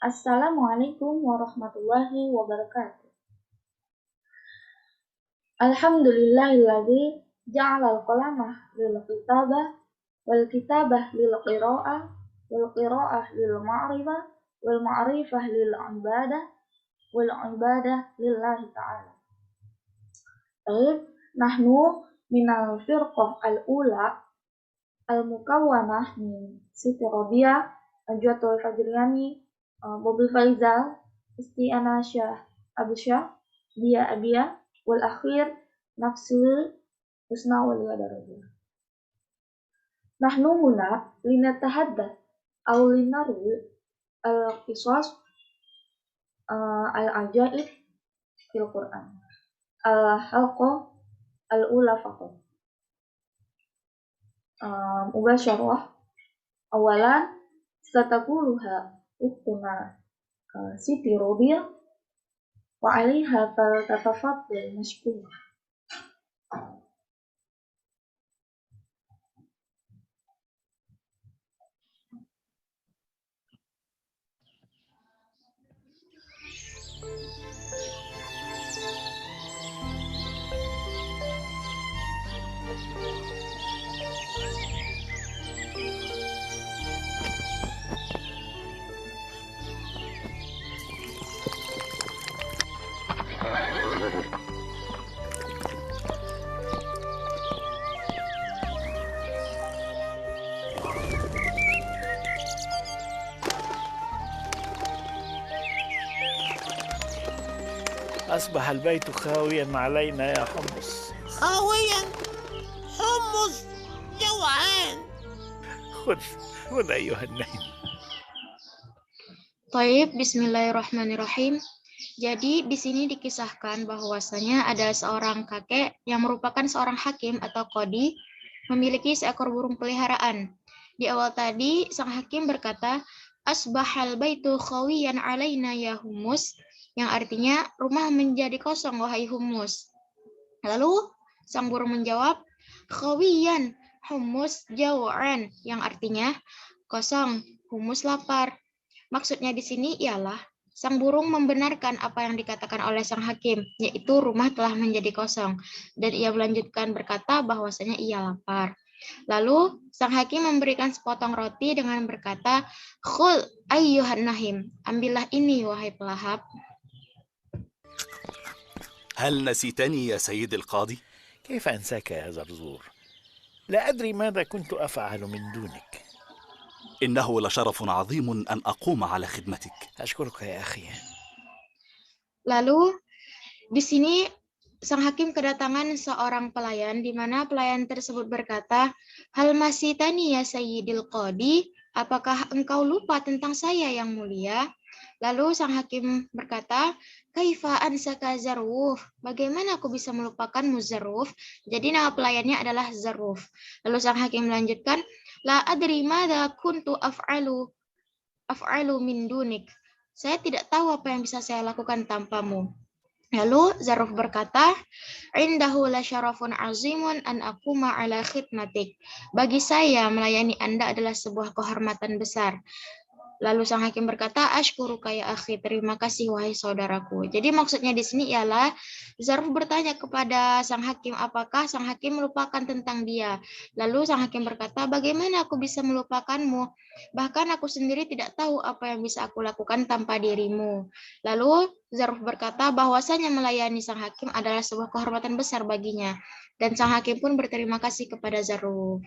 Assalamualaikum warahmatullahi wabarakatuh. Alhamdulillahilladzi ja'alal qalama lil kitabah wal kitabah lil qiraah wal qiraah lil ma'rifah wal ma'rifah lil ibadah wal ibadah lillahi ta'ala. Baik, nahnu minal firqah al-ula al-mukawwanah min Siti Robiah, Najwatul Fajriyani, Bobi Faizal, Isti'ana Syah Abu Syah, Dia Abia, wal akhir Nafsul Husna wal Darajah. Nahnu huna linatahaddath aw linarwi al-qisas al-ajaib fil Qur'an. Al-halqa al-ula faqat. Mubasyarah. Awalan satakuluha uktuna Siti Robiah wa 'alaiha faltatafaddal mashkurah. أصبح البيت خاويا علينا يا حمص. خاويا؟ حمص جوعان. خذ أيها النايم. Taib, bismillahirrahmanirrahim. Jadi di sini dikisahkan bahwasanya ada seorang kakek yang merupakan seorang hakim atau qadi memiliki seekor burung peliharaan. Di awal tadi sang hakim berkata, "Asbahal baitu khawiyan alaina ya Humus," yang artinya rumah menjadi kosong wahai Humus. Lalu sang burung menjawab, "Khawiyan Humus jau'an," yang artinya kosong, Humus lapar. Maksudnya di sini ialah sang burung membenarkan apa yang dikatakan oleh sang hakim, yaitu rumah telah menjadi kosong. Dan ia melanjutkan berkata bahwasanya ia lapar. Lalu sang hakim memberikan sepotong roti dengan berkata, "Khul ayyuhan nahim," ambillah ini wahai pelahap. هل نسيتني يا سيد القاضي؟ كيف أنساك يا زرزور؟ لا أدري ماذا كنت أفعل من دونك. إنه لشرف عظيم أن أقوم على خدمتك. أشكرك يا أخي. Lalu di sini sang hakim kedatangan seorang pelayan, di mana pelayan tersebut berkata, "Hal masitani ya Sayyidil Qadi, apakah engkau lupa tentang saya yang mulia?" Lalu sang hakim berkata, "Kaifa ansaka Zaruf?" Bagaimana aku bisa melupakanmu Zaruf? Jadi nama pelayannya adalah Zaruf. Lalu sang hakim melanjutkan, "La adri madza kuntu af'alu min dunik." Saya tidak tahu apa yang bisa saya lakukan tanpamu. Lalu Zaruf berkata, "Indahu la syarafun azimun an aquma ala khidmatik." Bagi saya melayani Anda adalah sebuah kehormatan besar. Lalu sang hakim berkata, "Ashkuruka ya akhi," terima kasih wahai saudaraku. Jadi maksudnya di sini ialah Zaruf bertanya kepada sang hakim apakah sang hakim melupakan tentang dia. Lalu sang hakim berkata, "Bagaimana aku bisa melupakanmu? Bahkan aku sendiri tidak tahu apa yang bisa aku lakukan tanpa dirimu." Lalu Zaruf berkata bahwasanya melayani sang hakim adalah sebuah kehormatan besar baginya. Dan sang hakim pun berterima kasih kepada Zaruf.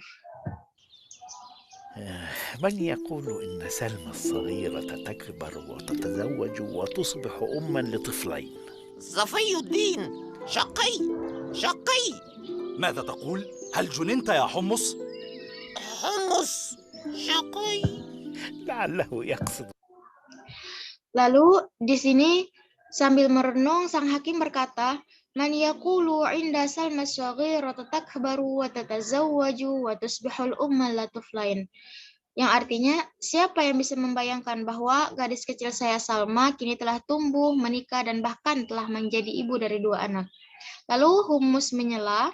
من يقول إن سلمى الصغيرة تكبر وتتزوج وتصبح أما لطفلين؟ صفي الدين شقي. ماذا تقول؟ هل جننت يا حمص؟ حمص شقي. لعله يقصد. Lalu di sini sambil merenung sang hakim berkata, "Man yaqulu 'inda Salma as-saghiratu takbaru wa tatazawwaju wa tusbihul umma la tuflain." Yang artinya, siapa yang bisa membayangkan bahwa gadis kecil saya Salma kini telah tumbuh, menikah, dan bahkan telah menjadi ibu dari 2 anak. Lalu Humus menyela,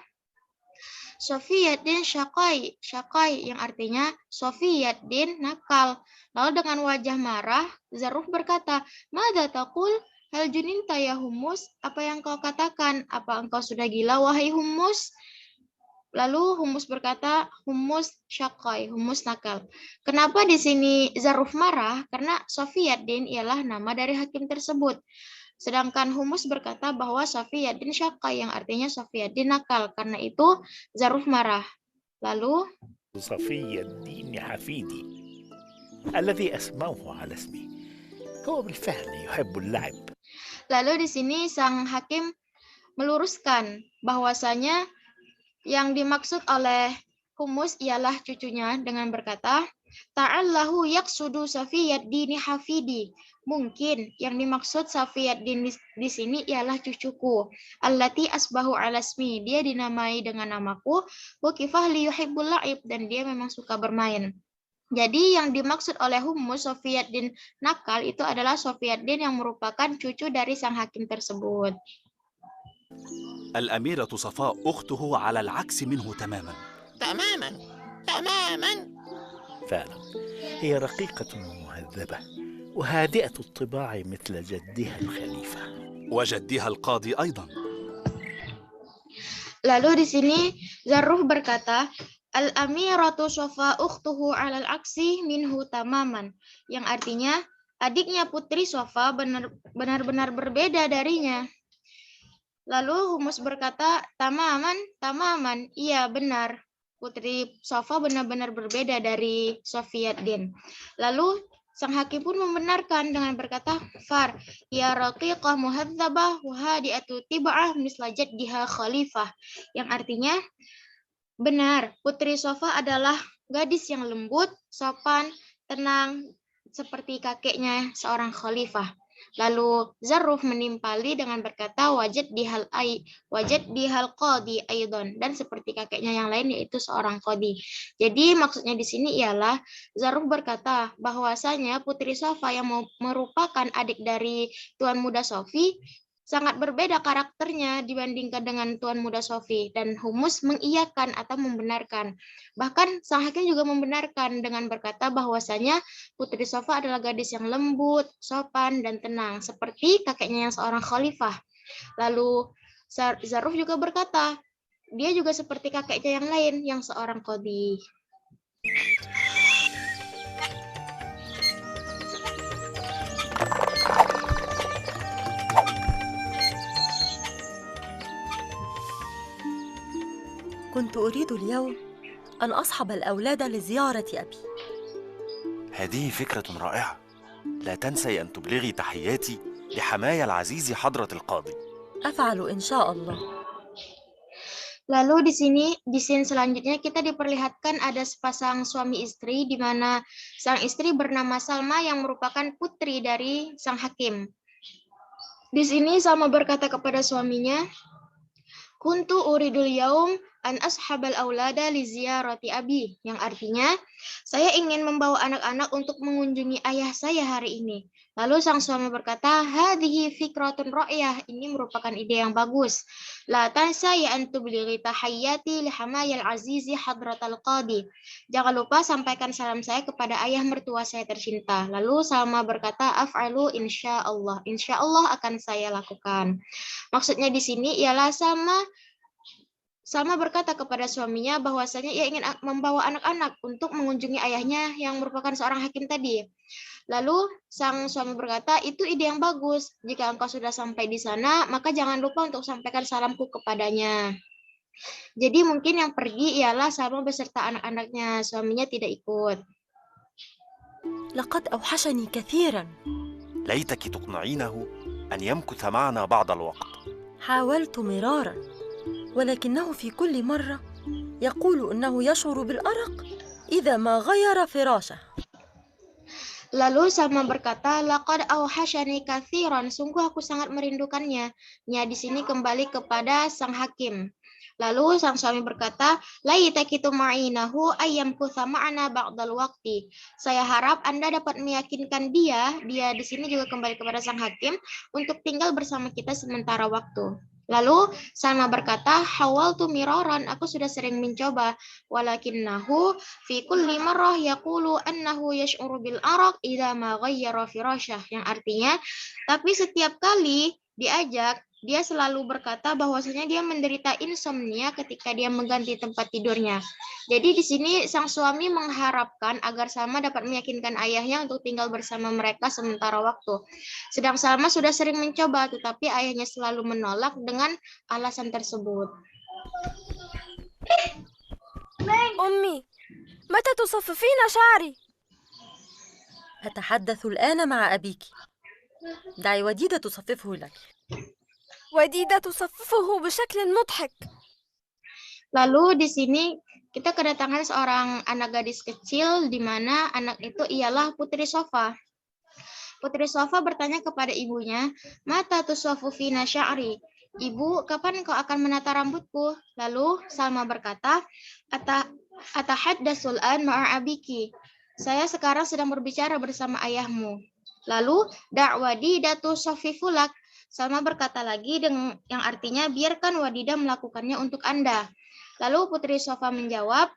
Sofiyaddin syakai, syakai yang artinya Sofiyaddin nakal. Lalu dengan wajah marah, Zaruf berkata, "Mada taqul? Hal juninta ya Humus? Apa yang kau katakan? Apa engkau sudah gila wahai Humus?" Lalu Humus berkata, Humus syakai, Humus nakal. Kenapa di sini Zaruf marah? Karena Sofiyaddin ialah nama dari hakim tersebut. Sedangkan Humus berkata bahwa Sofiyaddin syakai yang artinya Sofiyaddin nakal. Karena itu Zaruf marah. Lalu صفي الدين حفيدي الذي أسموه على اسمي هو بالفعل يحب اللعب. di sini sang hakim meluruskan bahwasanya yang dimaksud oleh Humus ialah cucunya dengan berkata, Ta'allahu yaqsudu Safiyaddin hafidi. Mungkin yang dimaksud Safiyaddin di sini ialah cucuku. Allati asbahu ala ismi. Dia dinamai dengan namaku. Wukifah li yuhibbul la'ib. Dan dia memang suka bermain. Jadi yang dimaksud oleh Humus Sofiyaddin nakal itu adalah Sofiyaddin yang merupakan cucu dari sang hakim tersebut. الأميرة صفاء أخته على العكس منه تماما. تماما تماما. فعلا هي رقيقة ومهذبة وهادئة الطباع مثل جدها الخليفة وجدها القاضي أيضا. Lalu di sini Zarruh berkata, Al-amiratu Sofa ukhtuhu alal aksi minhu tamaman. Yang artinya, adiknya Putri Sofa benar-benar berbeda darinya. Lalu Humus berkata, tamaman, iya benar. Putri Sofa benar-benar berbeda dari Sofiyaddin. Lalu sang hakim pun membenarkan dengan berkata, Far, ya raqiqah muhadzabah wa hadiatu tiba'ah misla jaddiha khalifah. Yang artinya, benar, Putri Sofa adalah gadis yang lembut, sopan, tenang, seperti kakeknya seorang khalifah. Lalu Zarruf menimpali dengan berkata wajad dihal qadi aidon, dan seperti kakeknya yang lain yaitu seorang qadi. Jadi maksudnya di sini ialah Zarruf berkata bahwasanya Putri Sofa yang merupakan adik dari Tuan Muda Sofi sangat berbeda karakternya dibandingkan dengan Tuan Muda Sofi, dan Humus mengiyakan atau membenarkan. Bahkan sang hakim juga membenarkan dengan berkata bahwasanya Putri Sofa adalah gadis yang lembut, sopan, dan tenang, seperti kakeknya yang seorang khalifah. Lalu Zarruf juga berkata, dia juga seperti kakeknya yang lain yang seorang qadi. كنت أريد اليوم أن أصحب الأولاد لزيارة أبي. هذه فكرة رائعة. لا تنسي أن تبلغي تحياتي لحماية العزيز حضرة القاضي. أفعل إن شاء الله. Lalu di scene selanjutnya kita diperlihatkan ada sepasang suami istri di mana sang istri bernama Salma yang merupakan putri dari sang hakim. Di sini Salma berkata kepada suaminya, Kuntu uridul yaum an ashabal aulada li ziyarati abi, yang artinya saya ingin membawa anak-anak untuk mengunjungi ayah saya hari ini. Lalu sang suami berkata, hadhihi fikratun ra'yah, ini merupakan ide yang bagus. La tansa ya an tublighi tahiyyati li hamayal azizi hadratal qadi. Jangan lupa sampaikan salam saya kepada ayah mertua saya tercinta. Lalu Salma berkata, af'alu insyaallah. Insyaallah akan saya lakukan. Maksudnya di sini ialah Salma berkata kepada suaminya bahwasanya ia ingin membawa anak-anak untuk mengunjungi ayahnya yang merupakan seorang hakim tadi. Lalu sang suami berkata, itu ide yang bagus. Jika engkau sudah sampai di sana, maka jangan lupa untuk sampaikan salamku kepadanya. Jadi mungkin yang pergi ialah Salma beserta anak-anaknya, suaminya tidak ikut. لقد أوحشني كثيرا. ليتك تقنعينه أن يمكث معنا بعض الوقت. حاولت مرارا ولكنه في كل مرة يقول أنه يشعر بالأرق إذا ما غير فراشه. Lalu Salma berkata, laqad awhashani katsiran, sungguh aku sangat merindukannya. Ya, di sini kembali kepada sang hakim. Lalu sang suami berkata, laitakitu ma'inahu ayyamkutha ma'ana ba'dal waqti. Saya harap Anda dapat meyakinkan dia di sini juga kembali kepada sang hakim untuk tinggal bersama kita sementara waktu. Lalu Salma berkata, hawaltu miraran, aku sudah sering mencoba. Walakinnahu fi kulli marrah yaqulu annahu yash'uru bil araq idza ma ghayyara firasyah. Yang artinya, tapi setiap kali diajak, dia selalu berkata bahwasanya dia menderita insomnia ketika dia mengganti tempat tidurnya. Jadi di sini sang suami mengharapkan agar Salma dapat meyakinkan ayahnya untuk tinggal bersama mereka sementara waktu. Sedang Salma sudah sering mencoba, tetapi ayahnya selalu menolak dengan alasan tersebut. أمي، متى تصففين شعري؟ أتحدث الآن مع أبيك. دعي وديدة تصففه لك. وديدة تصففه بشكل مضحك. Lalu di sini kita kedatangan seorang anak gadis kecil di mana anak itu ialah Putri Sofa. Putri Sofa bertanya kepada ibunya, "Mata tusaffu fina sya'ri?" Ibu, kapan kau akan menata rambutku? Lalu Salma berkata, "Atahaddatsul an ma'a abiki." Saya sekarang sedang berbicara bersama ayahmu. Lalu da'wadidatu safifulak. Salma berkata lagi yang artinya biarkan Wadidah melakukannya untuk Anda. Lalu Putri Sofa menjawab,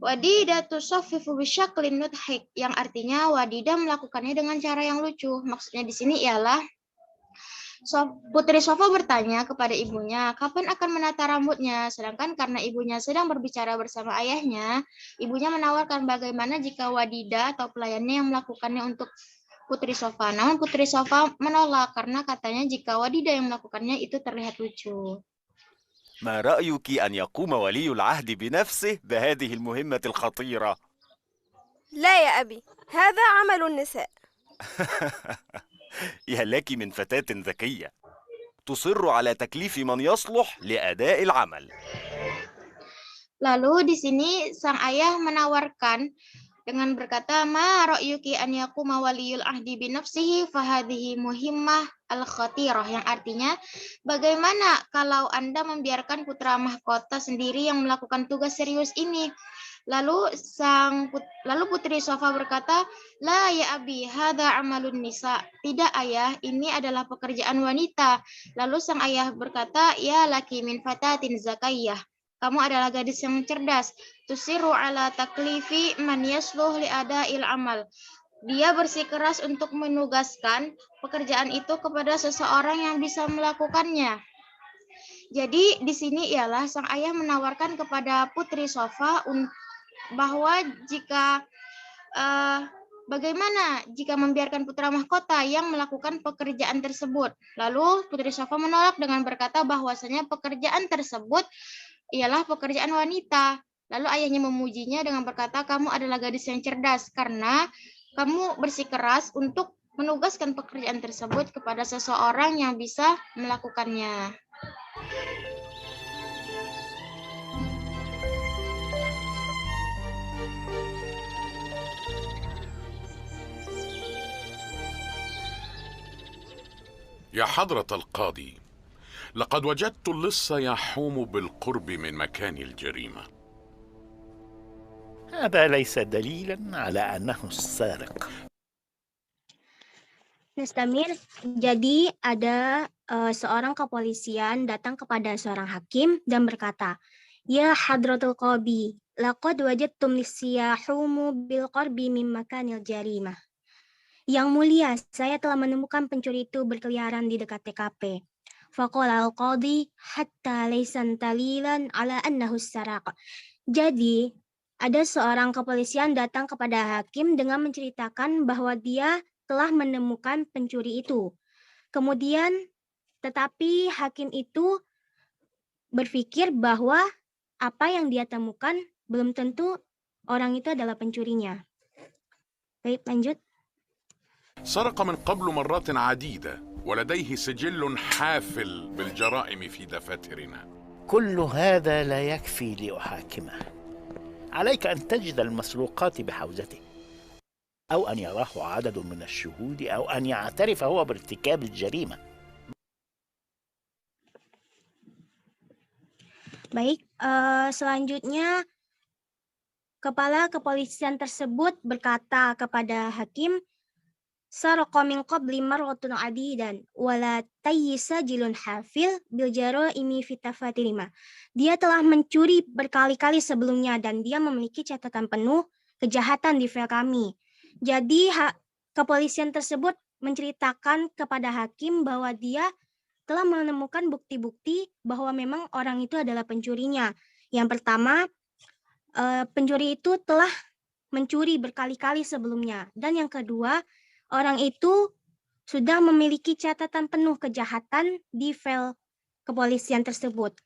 Wadidah tusaffifu bisyaklin nudhik, yang artinya Wadidah melakukannya dengan cara yang lucu. Maksudnya di sini ialah Putri Sofa bertanya kepada ibunya, kapan akan menata rambutnya? Sedangkan karena ibunya sedang berbicara bersama ayahnya, ibunya menawarkan bagaimana jika Wadidah atau pelayannya yang melakukannya untuk Putri Sofa. Namun Putri Sofa menolak karena katanya jika Wadidah yang melakukannya itu terlihat lucu. ما رأيك أن يقوم ولي العهد بنفسه بهذه المهمة الخطيرة؟ لا يا أبي، هذا عمل النساء. يا لك من فتاة ذكية تصر على تكليف من يصلح لأداء العمل. Lalu di sini sang ayah menawarkan dengan berkata, "Ma ra'yuki an yaquma waliyul ahdi bi nafsihi fahadhihi muhimmah al-khatirah," yang artinya, bagaimana kalau Anda membiarkan putra mahkota sendiri yang melakukan tugas serius ini? Lalu Putri Sofa berkata, "La ya abi, hadza amalun nisa." Tidak ayah, ini adalah pekerjaan wanita. Lalu sang ayah berkata, "Ya laki min fatatin zakiyah." Kamu adalah gadis yang cerdas. Tusiru ala taklifi man yasluh li ada'il amal. Dia bersikeras untuk menugaskan pekerjaan itu kepada seseorang yang bisa melakukannya. Jadi di sini ialah sang ayah menawarkan kepada Putri Sofa bahwa bagaimana jika membiarkan putra mahkota yang melakukan pekerjaan tersebut. Lalu Putri Sofa menolak dengan berkata bahwasanya pekerjaan tersebut ialah pekerjaan wanita. Lalu ayahnya memujinya dengan berkata, kamu adalah gadis yang cerdas karena kamu bersikeras untuk menugaskan pekerjaan tersebut kepada seseorang yang bisa melakukannya. يا حضرة القاضي، لقد وجدت اللص يحوم بالقرب من مكان الجريمة. هذا ليس دليلا على أنه السارق. Nastamir, jadi ada seorang kepolisian datang kepada seorang hakim dan berkata, "Ya Hadratul Qadhi, laqad wajadtum lisyahumu bil qarbi min makanil jarimah." Yang mulia, saya telah menemukan pencuri itu berkeliaran di dekat TKP. Faqala al-qadhi hatta laysan talilan ala annahu saraq. Jadi, ada seorang kepolisian datang kepada hakim dengan menceritakan bahwa dia telah menemukan pencuri itu. Kemudian, tetapi hakim itu berpikir bahwa apa yang dia temukan belum tentu orang itu adalah pencurinya. Baik, lanjut. سرق من قبل مرات عديدة ولديه سجل حافل بالجرائم في دفاترنا. كل هذا لا يكفي لأحاكمه. عليك أن تجد المسروقات بحوزته، أو أن يراه عدد من الشهود، أو أن يعترف هو بارتكاب الجريمة. Baik, selanjutnya kepala kepolisian tersebut berkata kepada hakim, Saraqa min qabli marratun adidan wala tayyisa jilun hafil bil jaraimi fi tafatirima. Dia telah mencuri berkali-kali sebelumnya dan dia memiliki catatan penuh kejahatan di file kami. Jadi kepolisian tersebut menceritakan kepada hakim bahwa dia telah menemukan bukti-bukti bahwa memang orang itu adalah pencurinya. Yang pertama, pencuri itu telah mencuri berkali-kali sebelumnya. Dan yang kedua, orang itu sudah memiliki catatan penuh kejahatan di file kepolisian tersebut.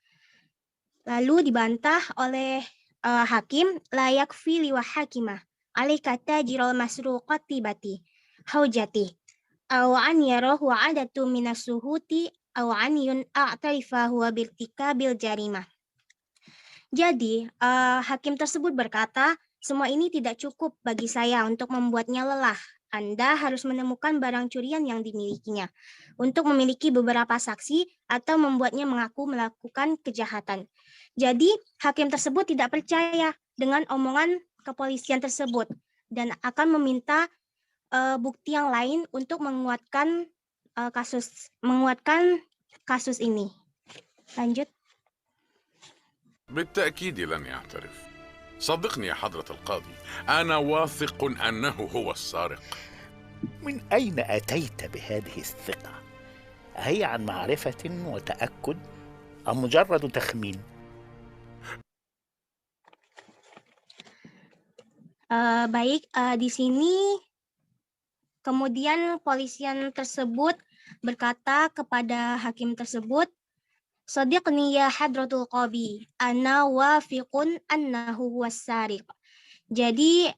Lalu dibantah oleh hakim, layak fili wa hakimah, alaika tajirul masruqati bati, haujati, aw an yarahu adatu minas suhuti, aw an a'tarifa huwa birtikabil jarimah. Jadi, hakim tersebut berkata, semua ini tidak cukup bagi saya untuk membuatnya lelah. Anda harus menemukan barang curian yang dimilikinya untuk memiliki beberapa saksi atau membuatnya mengaku melakukan kejahatan. Jadi, hakim tersebut tidak percaya dengan omongan kepolisian tersebut dan akan meminta bukti yang lain untuk menguatkan kasus ini. Lanjut. بالتأكيد لن يعترف. صدقني يا حضرة القاضي، أنا واثق أنه هو السارق. من أين أتيت بهذه الثقة؟ هي عن معرفة وتأكد أم مجرد تخمين؟ Baik, di sini kemudian polisian tersebut berkata kepada hakim tersebut, Sadiqni ya hadratul qadi, ana wafiqun annahu huwas sariq. Jadi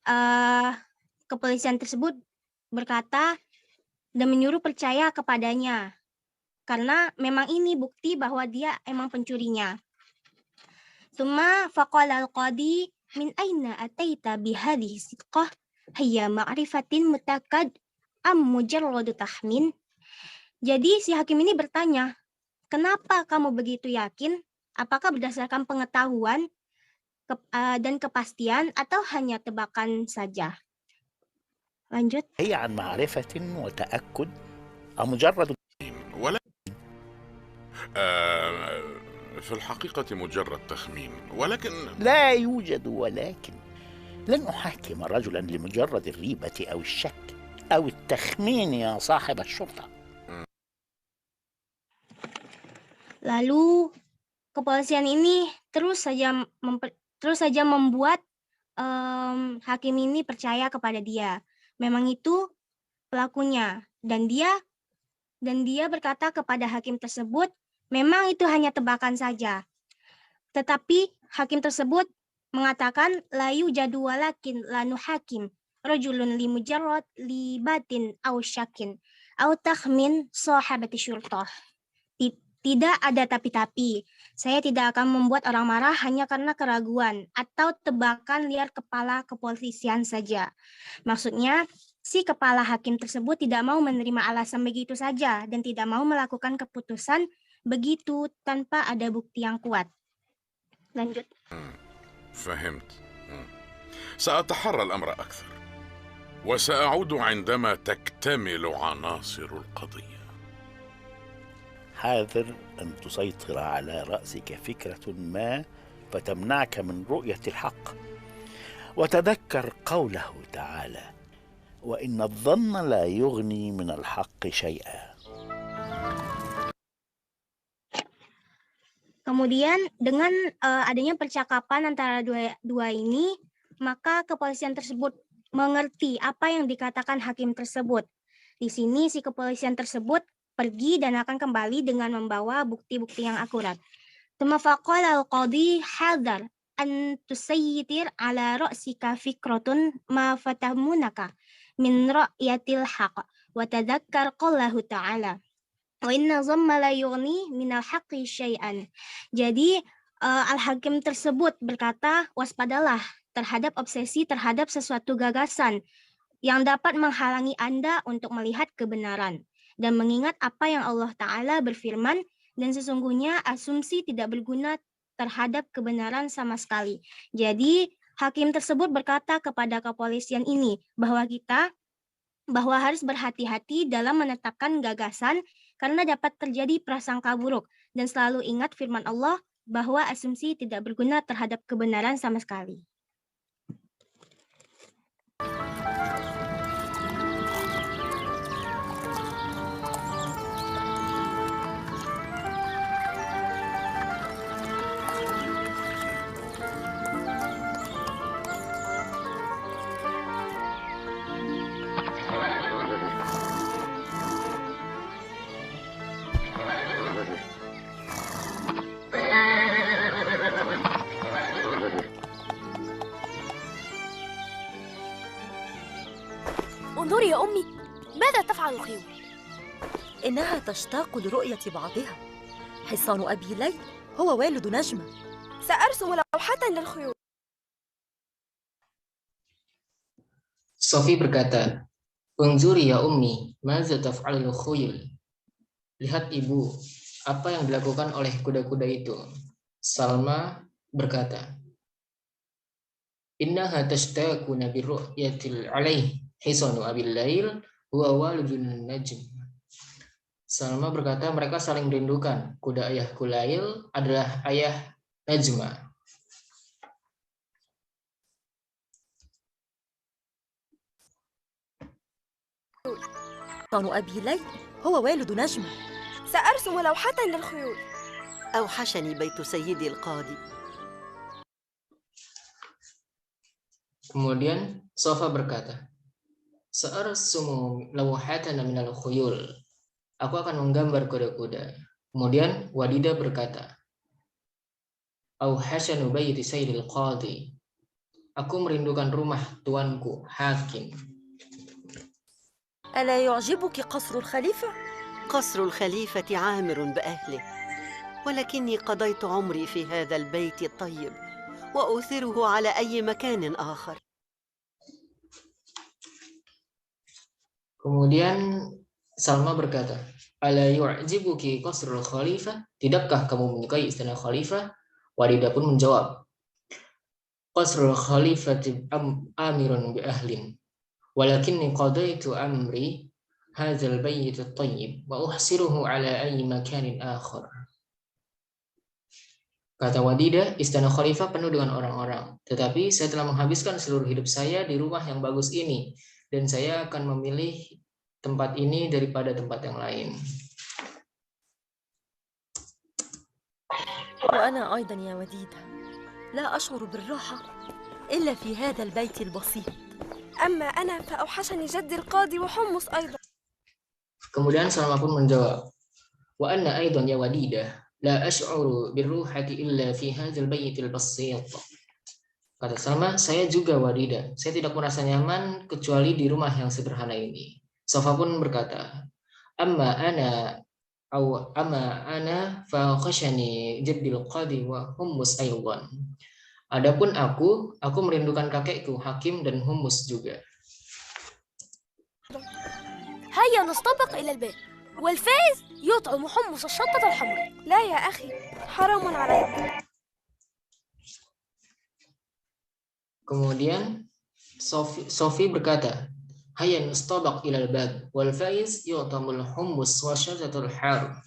kepolisian tersebut berkata dan menyuruh percaya kepadanya karena memang ini bukti bahwa dia emang pencurinya. Tsumma faqala al-qadi min aina ataita bihadhihi sidqah hiya ma'rifatin mutakad am mujarradu tahmin. Jadi si hakim ini bertanya, kenapa kamu begitu yakin? Apakah berdasarkan pengetahuan dan kepastian atau hanya tebakan saja? Lanjut. هي عن معرفة وتأكد أم مجرد في الحقيقة مجرد تخمين، ولكن لا يوجد ولكن. لن أحاكم رجلا لمجرد الريبة أو الشك أو التخمين يا صاحب الشرطة. Lalu kepolisian ini terus saja membuat hakim ini percaya kepada dia. Memang itu pelakunya dan dia berkata kepada hakim tersebut, memang itu hanya tebakan saja. Tetapi hakim tersebut mengatakan la yujadu walakin la nuhakim rajulun li mujarrad libatin aw syakin aw takhmin sahabati syurtah. Tidak ada tapi-tapi. Saya tidak akan membuat orang marah hanya karena keraguan atau tebakan liar kepala kepolisian saja. Maksudnya, si kepala hakim tersebut tidak mau menerima alasan begitu saja dan tidak mau melakukan keputusan begitu tanpa ada bukti yang kuat. Lanjut. فهمت. سأتحرى الأمر أكثر وسأعود عندما تكتمل عناصر القضية. حاذر أن تسيطر على رأسك فكرة ما فتمنعك من رؤية الحق، وتذكر قوله تعالى: وإن الظن لا يغني من الحق شيئا. Kemudian dengan adanya percakapan antara dua ini, maka kepolisian tersebut mengerti apa yang dikatakan hakim tersebut. Di sini si kepolisian tersebut pergi dan akan kembali dengan membawa bukti-bukti yang akurat. Tsumma faqala al-qadi hadar an tusayyitir ala ra'sika fikratun ma fatamunaka min ra'yatil haqq wa tadhakkar qallahu ta'ala wa inna dhamma la yughni minal haqqi syai'an. Jadi al-hakim tersebut berkata, waspadalah terhadap obsesi terhadap sesuatu gagasan yang dapat menghalangi Anda untuk melihat kebenaran. Dan mengingat apa yang Allah Ta'ala berfirman, dan sesungguhnya asumsi tidak berguna terhadap kebenaran sama sekali. Jadi, hakim tersebut berkata kepada kepolisian ini, bahwa kita bahwa harus berhati-hati dalam menetapkan gagasan karena dapat terjadi prasangka buruk, dan selalu ingat firman Allah bahwa asumsi tidak berguna terhadap kebenaran sama sekali. انظري يا أمي، ماذا تفعل الخيول؟ إنها تشتاق لرؤية بعضها. حصان أبي ليل هو والد نجمة. سأرسم لوحة للخيول. Sofi berkata, "Unzuri ya ummi, maza taf'alul khuyul." Lihat ibu, apa yang dilakukan oleh kuda-kuda itu. Salma berkata, "Innaha tashtaqu bi ru'yatil 'alaih hisanu abil lail huwa walidun najm." Salma berkata, mereka saling merindukan. Kuda ayahku Lail adalah ayah Najma. حصان أبي ليل هو والد نجمة. سأرسم لوحة للخيول. أوحشني بيت سيدي القاضي. Kemudian Sofa berkata, "Sa'arsumu lawhatan minal khuyul." Aku akan menggambar kuda-kuda. Kemudian Wadida berkata, "Auhashanu bayti sayyidil qadi." Aku merindukan rumah tuanku, hakim. ألا يعجبك قصر الخليفة؟ قصر الخليفة عامر بأهله، ولكني قضيت عمري في هذا البيت الطيب وأؤثره على أي مكان آخر. Kemudian Salma berkata, "Ala yu'jibuki qasrul khalifah?" Tidakkah kamu menyukai istana khalifah? Wadidah pun menjawab, "Qasrul khalifati amirun bi ahlin, walakinni qadaitu amri hadzal bayt at-tayyib wa uhsiruhu ala ayyi makanin akhar." Kata Wadidah, istana khalifah penuh dengan orang-orang, tetapi saya telah menghabiskan seluruh hidup saya di rumah yang bagus ini, dan saya akan memilih tempat ini daripada tempat yang lain. وأنا أيضا يا وديدة لا أشعر بالراحة إلا في هذا البيت البسيط. أما أنا فأوحشني جدي القاضي وحمص أيضا. Kemudian Salma pun menjawab, "Wa anna aidan ya Wadidah la ash'uru birruhati illa fi hadzal baytil basit." Kata Salma, "Saya juga Wadidah, saya tidak merasa nyaman kecuali di rumah yang sederhana ini." Sofa pun berkata, "Amma ana fa khashani jaddil qadi wa hummus aydan." Adapun aku merindukan kakekku Hakim dan Hummus juga. هيا نستبق إلى الباب والفائز يطعم حمص الشطة الحمراء. لا يا أخي، حرام عليك. Kemudian Sofi berkata, "Hayya nustabaq ilal bab wal faiz yu'tamul hummus wa syajaratul har."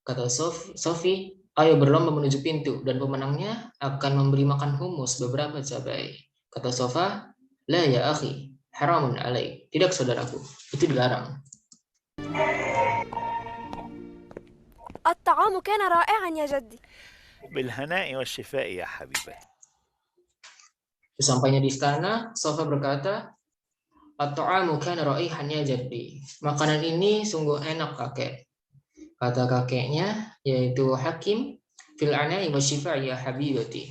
Kata Sofi, "Ayo berlomba menuju pintu dan pemenangnya akan memberi makan humus beberapa cabai." Kata Sofa, "La ya akhi, haramun alaik." Tidak saudaraku, itu dilarang. الطعام كان رائعا يا جدي. بالهناء والشفاء يا حبيبي. Sesampainya di istana, Sofa berkata, "At-ta'amu kana raihan ya jaddi." Makanan ini sungguh enak kakek. Kata kakeknya, yaitu Hakim, "Fil ana'i wa shifa'i ya habibati."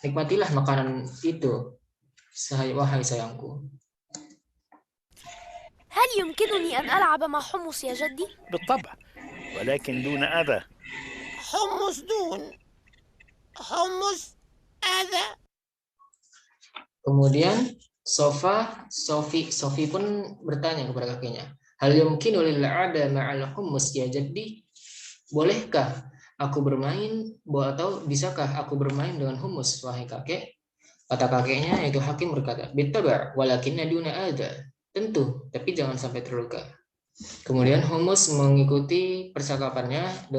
Nikmatilah makanan itu, wahai sayangku. هل يمكنني أن ألعب مع حمص يا جدي؟ بالطبع، ولكن دون أذى. حمص أذى. Kemudian Sofi pun bertanya kepada kakeknya, "Hal yumkinu lil 'ada ma'al hummus ya jaddi?" Bolehkah aku bermain atau bisakah aku bermain dengan humus wahai kakek? Kata kakeknya, yaitu Hakim berkata, "Bittaba' walakinna duna adza." Tentu, tapi jangan sampai terluka. Kemudian Hummus mengikuti percakapannya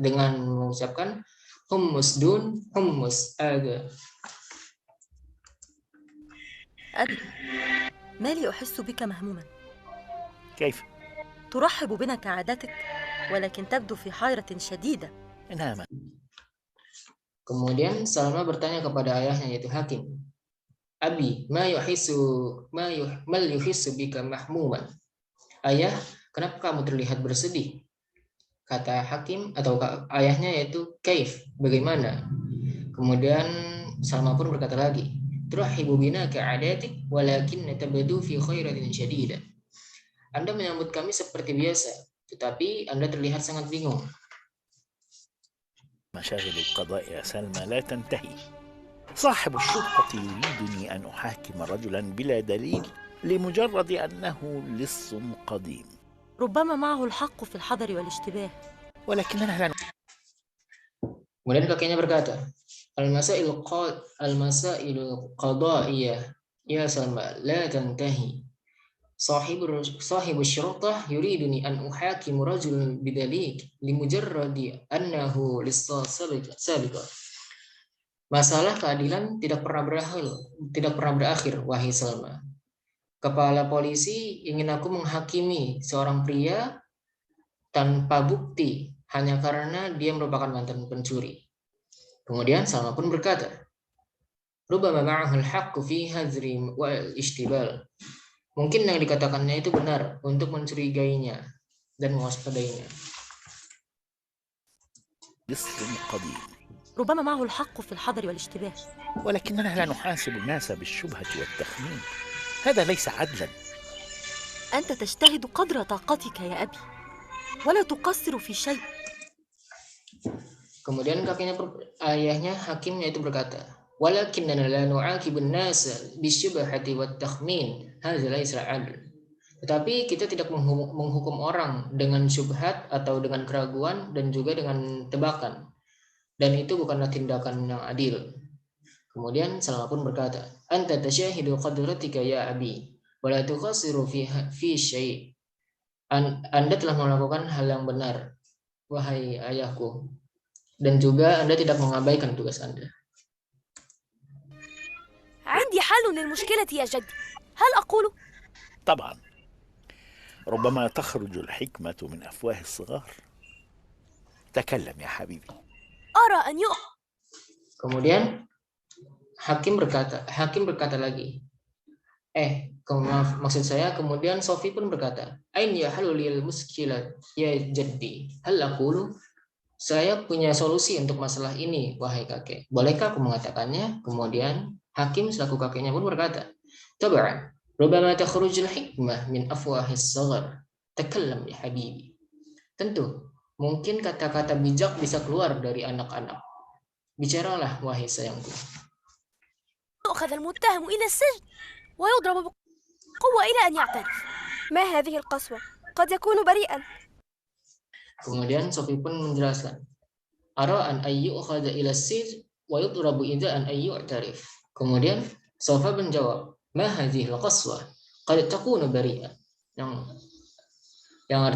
dengan mengucapkan hummus dun, hummus aga. أبي، ما لي أحس بك مهموما. كيف؟ ترحب بنا كعادتك، ولكن تبدو في حيرة شديدة. نعم. Kemudian Salma bertanya kepada ayahnya yaitu Hakim, Abi, mal yuhissu bika mahmuman. Ayah, kenapa kamu terlihat bersedih? Kata Hakim atau ayahnya yaitu Kaif, bagaimana? Kemudian Salma pun berkata lagi, Turahibu bina ka'adatik walakin tabadu fi khairatin syadida. Anda menyambut kami seperti biasa, tetapi Anda terlihat sangat bingung. مشاغل القضاء يا سلمى لا تنتهي. صاحب الشرطة يريدني أن أحاكم رجلا بلا دليل لمجرد أنه لص قديم. ربما معه الحق في الحذر والاشتباه. ولكننا لا. Kemudian kakeknya berkata, Al-masailu qadaiyah ya Salma la tantahi. Sahibu syurtah yuriduni an uhakimu rajul bidalik limujarradi annahu lissa sabiqa. Masalah keadilan tidak pernah berakhir, wahai Salma. Kepala polisi ingin aku menghakimi seorang pria tanpa bukti hanya karena dia merupakan mantan pencuri. Kemudian Salma pun berkata, Rubama ma'ahul haqqu fi hadri wal ishtibal. Mungkin yang dikatakannya itu benar untuk mencurigainya dan mewaspadainya. ربما معه الحق في الحذر والاشتباه. ولكننا لا نحاسب الناس بالشبهة والتخمين. هذا ليس عدلا. أنت تجتهد قدر طاقتك يا أبي ولا تقصر في شيء. Kemudian ayahnya Hakim yaitu berkata, Walakinna la nu'aqibun nasa bisyubhati wat takhmin. Hadza laysa 'adl. Tetapi kita tidak menghukum orang dengan syubhat atau dengan keraguan dan juga dengan tebakan. Dan itu bukanlah tindakan yang adil. Kemudian Salma pun berkata, Anta tasyahidu qadratika ya abi, wa la tuqassiru fi syai'. Anda telah melakukan hal yang benar, wahai ayahku. Dan juga Anda tidak mengabaikan tugas Anda. عندي حل للمشكلة يا جدي. هل أقوله؟ طبعا. ربما تخرج الحكمة من أفواه الصغار. تكلم يا حبيبي. أرى أن Kemudian Hakim berkata lagi. Maksud saya, kemudian Sofi pun berkata, Ain ya halulil muskilat ya jaddi. Hal aqulu? Saya punya solusi untuk masalah ini, wahai kakek. Bolehkah aku mengatakannya? Kemudian Hakim selaku kakeknya pun berkata, Tab'an, rubama takhrujul hikmah min afwahis saghar. Takallam ya habibi. Tentu, mungkin kata-kata bijak bisa keluar dari anak-anak. Bicaralah, wahai sayangku. يؤخذ المتهم إلى السجن ويضرب بقوة إلى أن يعترف. ما هذه القسوة؟ قد يكون بريئا. Kemudian Sofi pun menjelaskan, Ara an ayyu'khadha ila as-sijn wa yudrabu idza an ayyu'tarif. Kemudian Sofa menjawab, Ma hadhihi al-qaswa? Qad takunu bari'a. Yang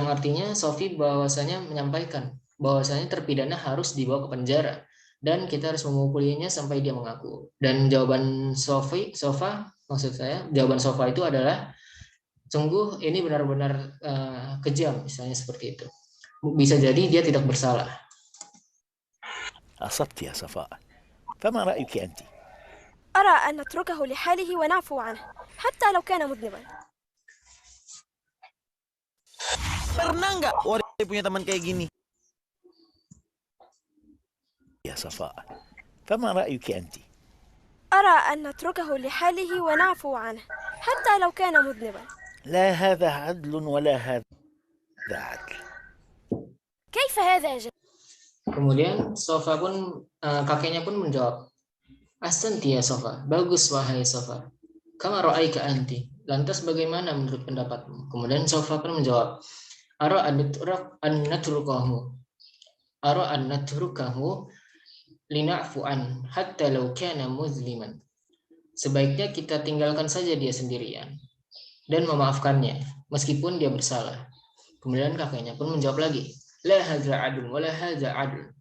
artinya Sofi bahwasanya menyampaikan bahwasanya terpidana harus dibawa ke penjara dan kita harus memukulinya sampai dia mengaku. Dan jawaban Sofa itu adalah sungguh ini benar-benar kejam, misalnya seperti itu. Bisa jadi dia tidak bersalah. أصبت يا صفاء. فما رأيك أنت؟ أرى أن نتركه لحاله ونعفو عنه حتى لو كان مذنبا. Pernah nggak Wari punya teman kayak gini? يا صفاء. فما رأيك أنت؟ أرى أن نتركه لحاله ونعفو عنه حتى لو كان مذنبا. لا هذا عدل ولا هذا عدل. كيف هذا يا جد؟ Kemudian Sofa pun kakeknya pun menjawab, Ahsanti ya Sofa, bagus wahai Sofa. Kama ra'aika anti, lantas bagaimana menurut pendapatmu? Kemudian Sofa pun menjawab, Ara an natrukahu lina'fu an hatta law kana muzliman. Sebaiknya kita tinggalkan saja dia sendirian dan memaafkannya meskipun dia bersalah. Kemudian kakeknya pun menjawab lagi, la hadza adl wa la hadza adl.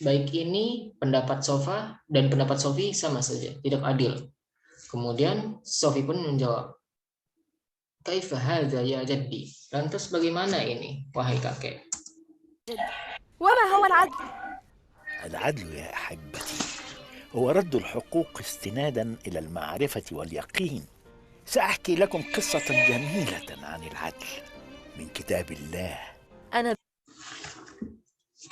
Baik ini pendapat Sofa dan pendapat Sofi sama saja, tidak adil. Kemudian Sofi pun menjawab, kaifa hadza ya jaddi? Lantas bagaimana ini, wahai kakek? وما هو العدل؟ العدل يا أحبتي هو رد الحقوق استنادا إلى المعرفة واليقين. سأحكي لكم قصة جميلة عن العدل من كتاب الله.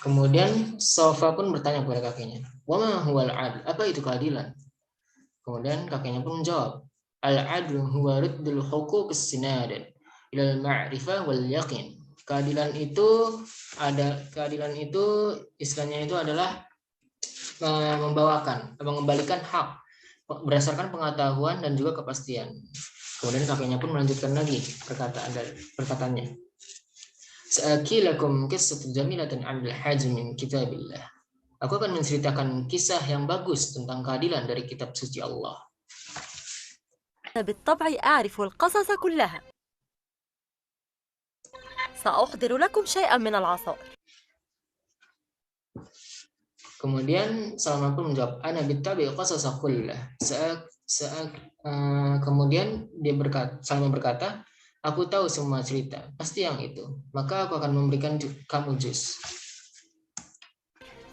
Kemudian Sofa pun bertanya kepada kakeknya, wama huwal adl? Apa itu keadilan? Kemudian kakeknya pun menjawab, al-adlu huwa raddul huquq istinadan ila al-ma'rifah wal yaqin. Keadilan itu istilahnya itu adalah mengembalikan hak berdasarkan pengetahuan dan juga kepastian. Kemudian kakeknya pun melanjutkan lagi perkataannya. Sa'akilakum qissatan jamilatan 'anil hajm min kitabillah. Aku akan menceritakan kisah yang bagus tentang keadilan dari kitab suci Allah. بالطبع أعرف القصص كلها. سأحضر لكم شيئا من العصائر. Kemudian Salman pun menjawab, ana bittabi qasasa kullah. Kemudian Salman berkata, aku tahu semua cerita, pasti yang itu. Maka aku akan memberikan kamu jus.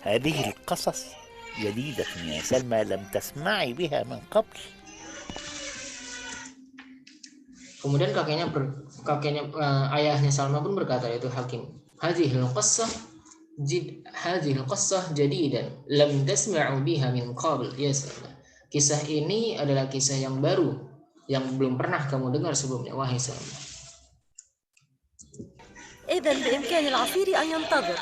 هذه القصص جديدة يا سلمى لم تسمعي بها من قبل. Kemudian ayahnya Salma pun berkata, yaitu Hakim, hadhil qassah jadidan lam tasma'u biha min qabl ya Salma. Kisah ini adalah kisah yang baru yang belum pernah kamu dengar sebelumnya, wahai Salma. إذن بإمكان العصير أن ينتظر.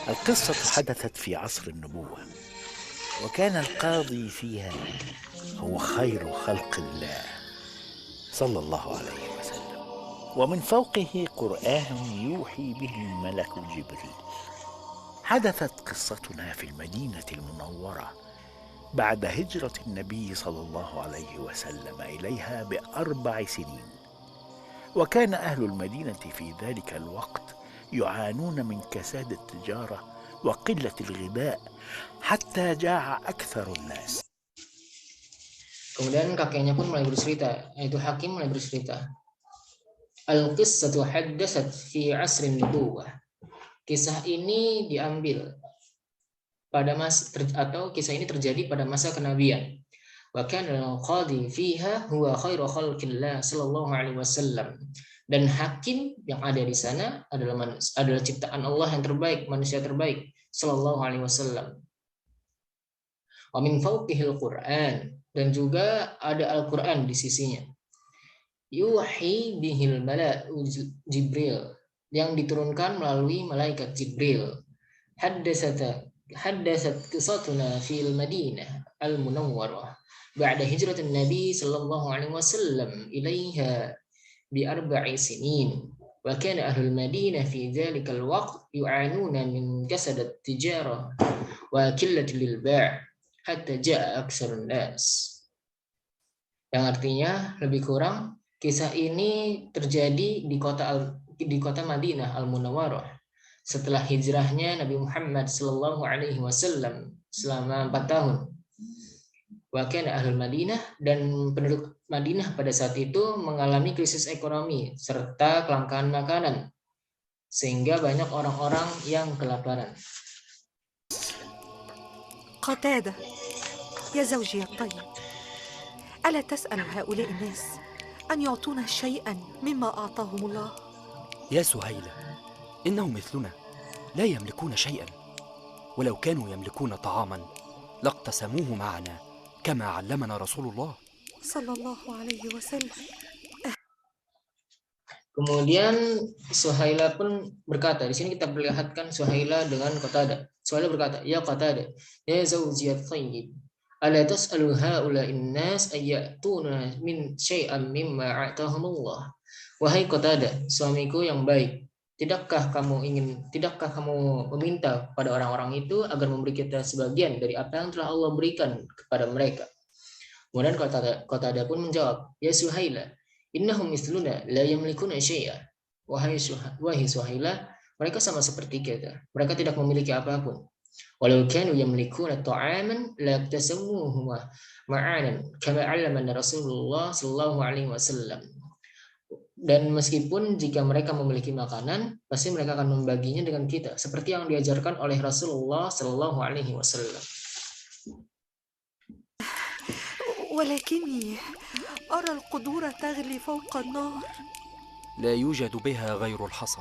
القصة حدثت في عصر النبوة، وكان القاضي فيها هو خير خلق الله صلى الله عليه وسلم، ومن فوقه قرآن يوحي به الملك جبريل. حدثت قصتنا في المدينة المنورة بعد هجرة النبي صلى الله عليه وسلم إليها ب4 سنين، وكان أهل المدينة في ذلك الوقت يعانون من كساد التجارة وقلة الغذاء حتى جاع أكثر الناس. Kemudian kakeknya pun mulai bercerita, yaitu Hakim mulai bercerita. Al-qissatu haddatsat fi asrin nubuwah. Kisah ini diambil pada kisah ini terjadi pada masa kenabian. Wa kana al-qadi fiha huwa khairu khalqillah sallallahu alaihi wasallam. Dan hakim yang ada di sana adalah ciptaan Allah yang terbaik, manusia terbaik sallallahu alaihi wasallam. Wa min fawqihil Qur'an, dan juga ada Al-Qur'an di sisinya. Yuhi bihil mala'u Jibril, yang diturunkan melalui malaikat Jibril. Haddatsat qissatuna fil Madinah al-Munawwarah ba'da hijratin Nabi sallallahu alaihi wasallam ilaiha bi4 sinin. Wa kana ahlul Madinah fi dzalikal waqt yu'anuna min kasad at-tijarah wa qillatil lil-ba' hatta ja'a aktsarun nas. Yang artinya lebih kurang kisah ini terjadi di kota Madinah Al-Munawwarah setelah hijrahnya Nabi Muhammad sallallahu alaihi wasallam selama 4 tahun. Wa kana ahlul Madinah, dan penduduk Madinah pada saat itu mengalami krisis ekonomi serta kelangkaan makanan sehingga banyak orang-orang yang kelaparan. قتادة يا زوجي الطيب، ألا تسأل هؤلاء الناس أن يعطونا شيئا مما أعطاهم الله؟ يا سهيلة، إنهم مثلنا لا يملكون شيئا، ولو كانوا يملكون طعاما لاقتسموه معنا كما علمنا رسول الله صلى الله عليه وسلم. Kemudian Suhaila pun berkata, di sini kita perlihatkan Suhaila dengan Qatadah. Suhaila berkata, ya Qatadah, ya zawjiyat thayyib, ala tas'alu haula'in nas ayyatuna min syai'an mimma a'tahumullah. Wahai Qatadah, suamiku yang baik, tidakkah kamu meminta pada orang-orang itu agar memberi kita sebagian dari apa yang telah Allah berikan kepada mereka? Kemudian Qatadah pun menjawab, ya Suhaila, innahum mithluna la yamlikuna syai'a. Wahai Suhaila, mereka sama seperti kita. Mereka tidak memiliki apapun. Walau kanu yamlikuna ta'aman la yaktasamuhu ma'anan kama 'allamana Rasulullah sallallahu alaihi wasallam. Dan meskipun jika mereka memiliki makanan, pasti mereka akan membaginya dengan kita seperti yang diajarkan oleh Rasulullah sallallahu alaihi wasallam. ولكني أرى القدور تغلي فوق النار. لا يوجد بها غير الحصى.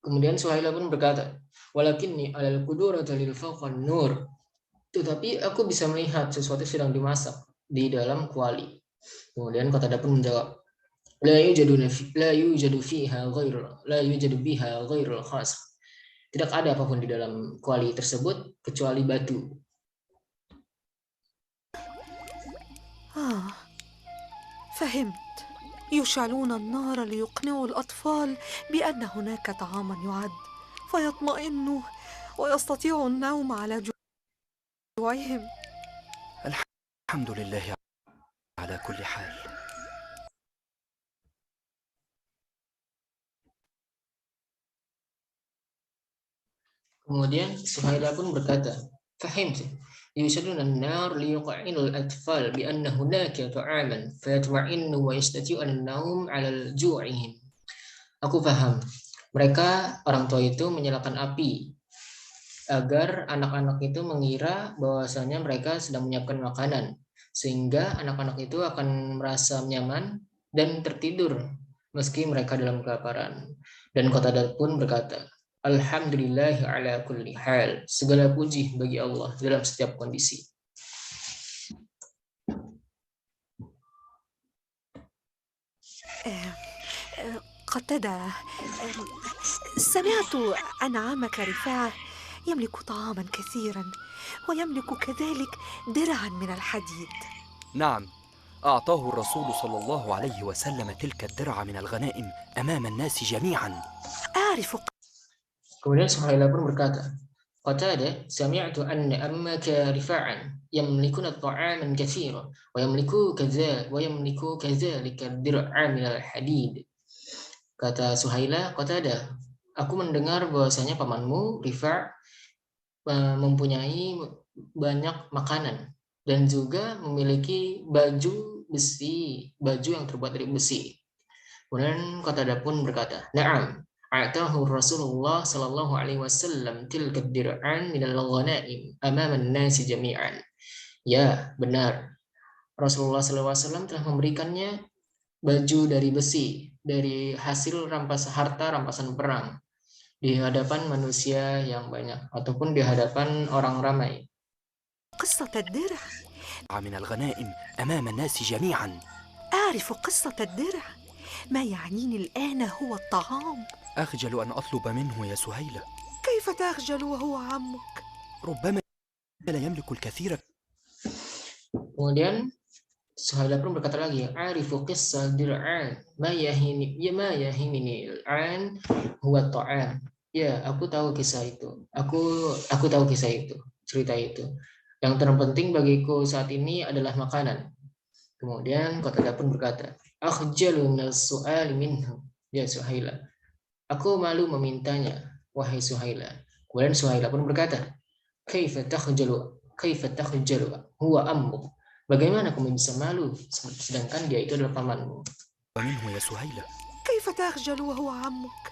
Kemudian Suhaila pun berkata, walakinni alal qudura talil fawqan nur. Tetapi aku bisa melihat sesuatu sedang dimasak di dalam kuali. Kemudian Qatadah pun menjawab, la yujadu biha ghairul khas. Tidak ada apapun di dalam kuali tersebut kecuali batu. فهمت. يشعلون النار ليقنعوا الأطفال بأن هناك طعاما يعد فيطمئنوا ويستطيعوا النوم على جوعهم. الحمد لله على كل حال. Kemudian Suhaila pun berkata, fahimtu. يشعلون النار ليقعنوا الأطفال بأن هناك طعاما فيطمئنوا ويستطيعوا النوم على جوعهم. Aku paham. Mereka orang tua itu menyalakan api agar anak-anak itu mengira bahwasanya mereka sedang menyiapkan makanan, sehingga anak-anak itu akan merasa nyaman dan tertidur meski mereka dalam kelaparan. Dan Qatadah pun berkata, alhamdulillah ala kulli hal. Segala puji bagi Allah dalam setiap kondisi. قتادة، سمعت أن عمك رفاعة يملك طعاما كثيرا ويملك كذلك درعا من الحديد. نعم، أعطاه الرسول صلى الله عليه وسلم تلك الدرع من الغنائم أمام الناس جميعا. أعرف. Kemudian Suhaila pun berkata, Qatadah, sami'tu anna ammaka rifa'an yamlikuna ta'aman katsira wa yamliku kadzalika dir'a min al-hadid. Kata Suhaila, Qatadah, aku mendengar bahwasanya pamanmu Rifa' mempunyai banyak makanan dan juga memiliki baju besi, baju yang terbuat dari besi. Kemudian Qatadah pun berkata, na'am, a'tahu Rasulullah sallallahu alaihi wasallam tilka dir'an min al-ghanaim amama an-nasi jami'an. Ya, benar. Rasulullah sallallahu alaihi wasallam telah memberikannya baju dari besi dari hasil harta rampasan perang di hadapan manusia yang banyak ataupun di hadapan orang ramai. قصة الدرع من الغنائم أمام الناس جميعا. أعرف قصة الدرع. ما يعنيني الآن هو الطعام. أخجل أن أطلب منه يا سهيلة. كيف تخجل وهو عمك؟ ربما لا يملك الكثير. Kemudian Suhaila pun berkata lagi, "Arifu qissah dir'an, ma yahini al-an huwa ta'am." Ya, aku tahu kisah itu. Aku tahu kisah itu, cerita itu. Yang terpenting bagiku saat ini adalah makanan. Kemudian Qatadah pun berkata, "Akhjalu minas su'ali minhu." Ya Suhaila, aku malu memintanya, wahai Suhaila. Kemudian Suhaila pun berkata, "Kaifa takhjalu huwa ammuk." Bagaimana kamu bisa malu sedangkan dia itu adalah pamanmu? ومنه يا سهيلة. كيف تخجل وهو عمك؟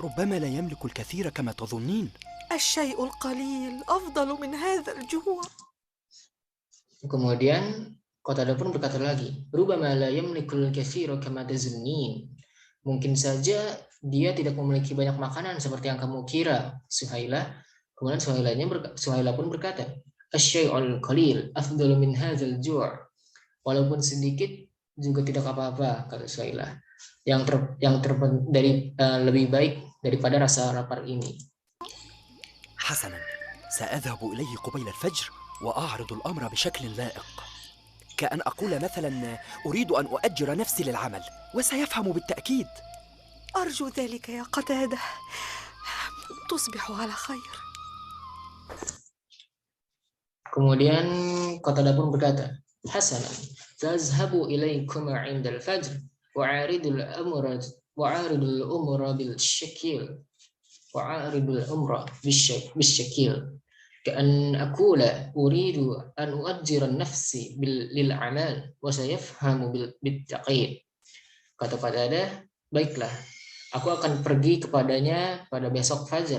ربما لا يملك الكثير كما تظنين. الشيء القليل أفضل من هذا الجوع. Kemudian Qatadah pun berkata lagi, "Rubama la yamlikul katsira kama tazunnin." Mungkin saja dia tidak memiliki banyak makanan seperti yang kamu kira, Suhaila. Kemudian Suhaila pun berkata, "Asy-syai'ul qalil afdalu min hadzal ju'." Walaupun sedikit juga tidak apa-apa, kata Suhaila. Lebih baik daripada rasa lapar ini. حسنا، سأذهب إليه قبيل الفجر وأعرض الأمر بشكل لائق، كأن أقول مثلا أريد أن أؤجر نفسي للعمل، وسيفهم بالتأكيد. أرجو ذلك يا قتادة. تصبح على خير. Kemudian Qatadah pun berkata, Hasanan, tazhabu ilaikum 'indal fajr wa'aridul amra bil syakil wa'aridul umra bisyakil كأن أقول أريد أن أؤجر النفس للعمل وسيفهم بالتقييد. Kata Qatadah, baiklah, aku akan pergi kepadanya pada besok fajar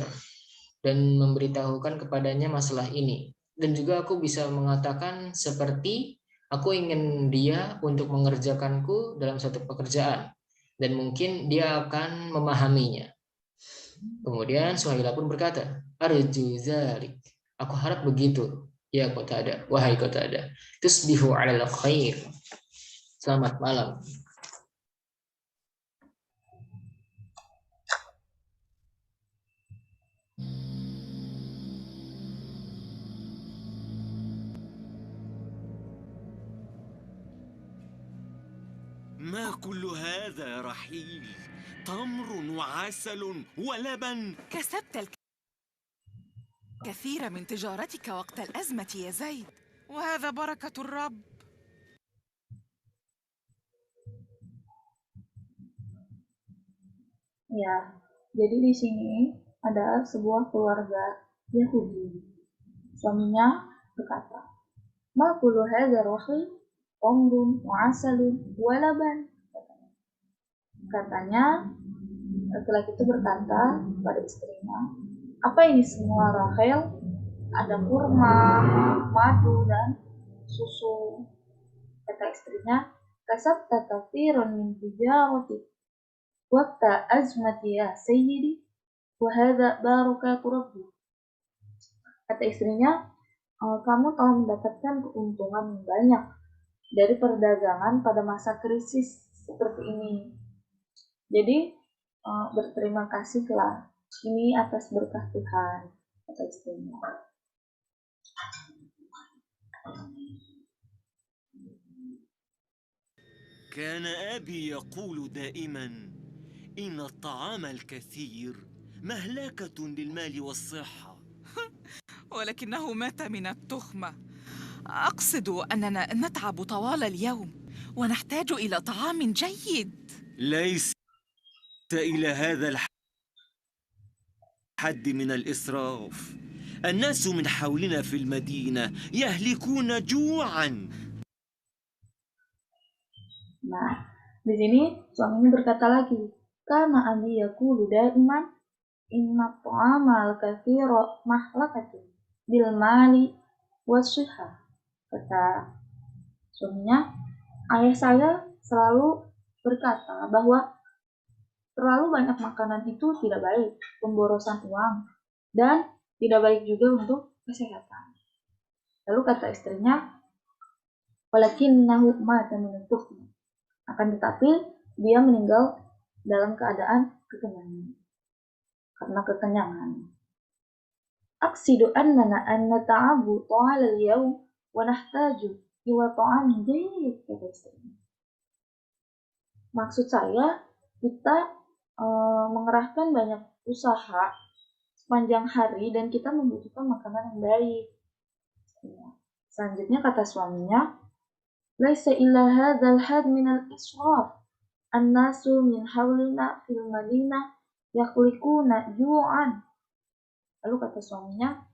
dan memberitahukan kepadanya masalah ini. Dan juga aku bisa mengatakan seperti aku ingin dia untuk mengerjakanku dalam satu pekerjaan. Dan mungkin dia akan memahaminya. Kemudian Suhaila pun berkata, Arju zalik. Aku harap begitu. Ya Qatadah, wahai Qatadah. Tusbihu 'alal khair. Selamat malam. ما كل هذا يا رحيل؟ تمر وعسل ولبن. كسبت الكثير من تجارتك وقت الأزمة يا زيد، وهذا بركة الرب. Ya, jadi di sini ada sebuah keluarga Yahudi. Suaminya berkata, Ma kullu hadza rahil umrun wa asalun wa laban. Katanya, laki-laki itu berkata pada istrinya, apa ini semua Rahel? Ada kurma, madu, dan susu. Kata istrinya, kasabta katsiran min tijarati waqta azmati ya sayyidi wa hadza barakatu rabbi. Kata istrinya, kamu telah mendapatkan keuntungan banyak dari perdagangan pada masa krisis seperti ini. Jadi berterima kasihlah ini atas berkah Tuhan, kata istrinya. كان أبي يقول دائما إن الطعام الكثير مهلكة للمال والصحة. ولكنه مات من التخمة. أقصد أننا نتعب طوال اليوم ونحتاج إلى طعام جيد. ليس إلى هذا الحد من الإسراف. الناس من حولنا في المدينة يهلكون جوعا. Nah, di sini suaminya berkata lagi, karena abi yaqulu daiman inna ta'amal katsira mahlakatun bil mali wasihah. Kata suaminya, ayah saya selalu berkata bahwa terlalu banyak makanan itu tidak baik, pemborosan uang, dan tidak baik juga untuk kesehatan. Lalu kata istrinya, walakinnahu mata min at-tukhma. Akan tetapi dia meninggal dalam keadaan kekenyangan. Karena kekenyangan. Aqsidu annana an nata'abu ta'al al-yawm wa nahtaju ila ta'amin jayyid, kata istrinya. Maksud saya, kita mengerahkan banyak usaha sepanjang hari dan kita membutuhkan makanan yang baik. Selanjutnya kata suaminya, laisa illa hadzal had min al-israf. An-nasu min hawlina fil madinah yakhliquna ju'an. Lalu kata suaminya,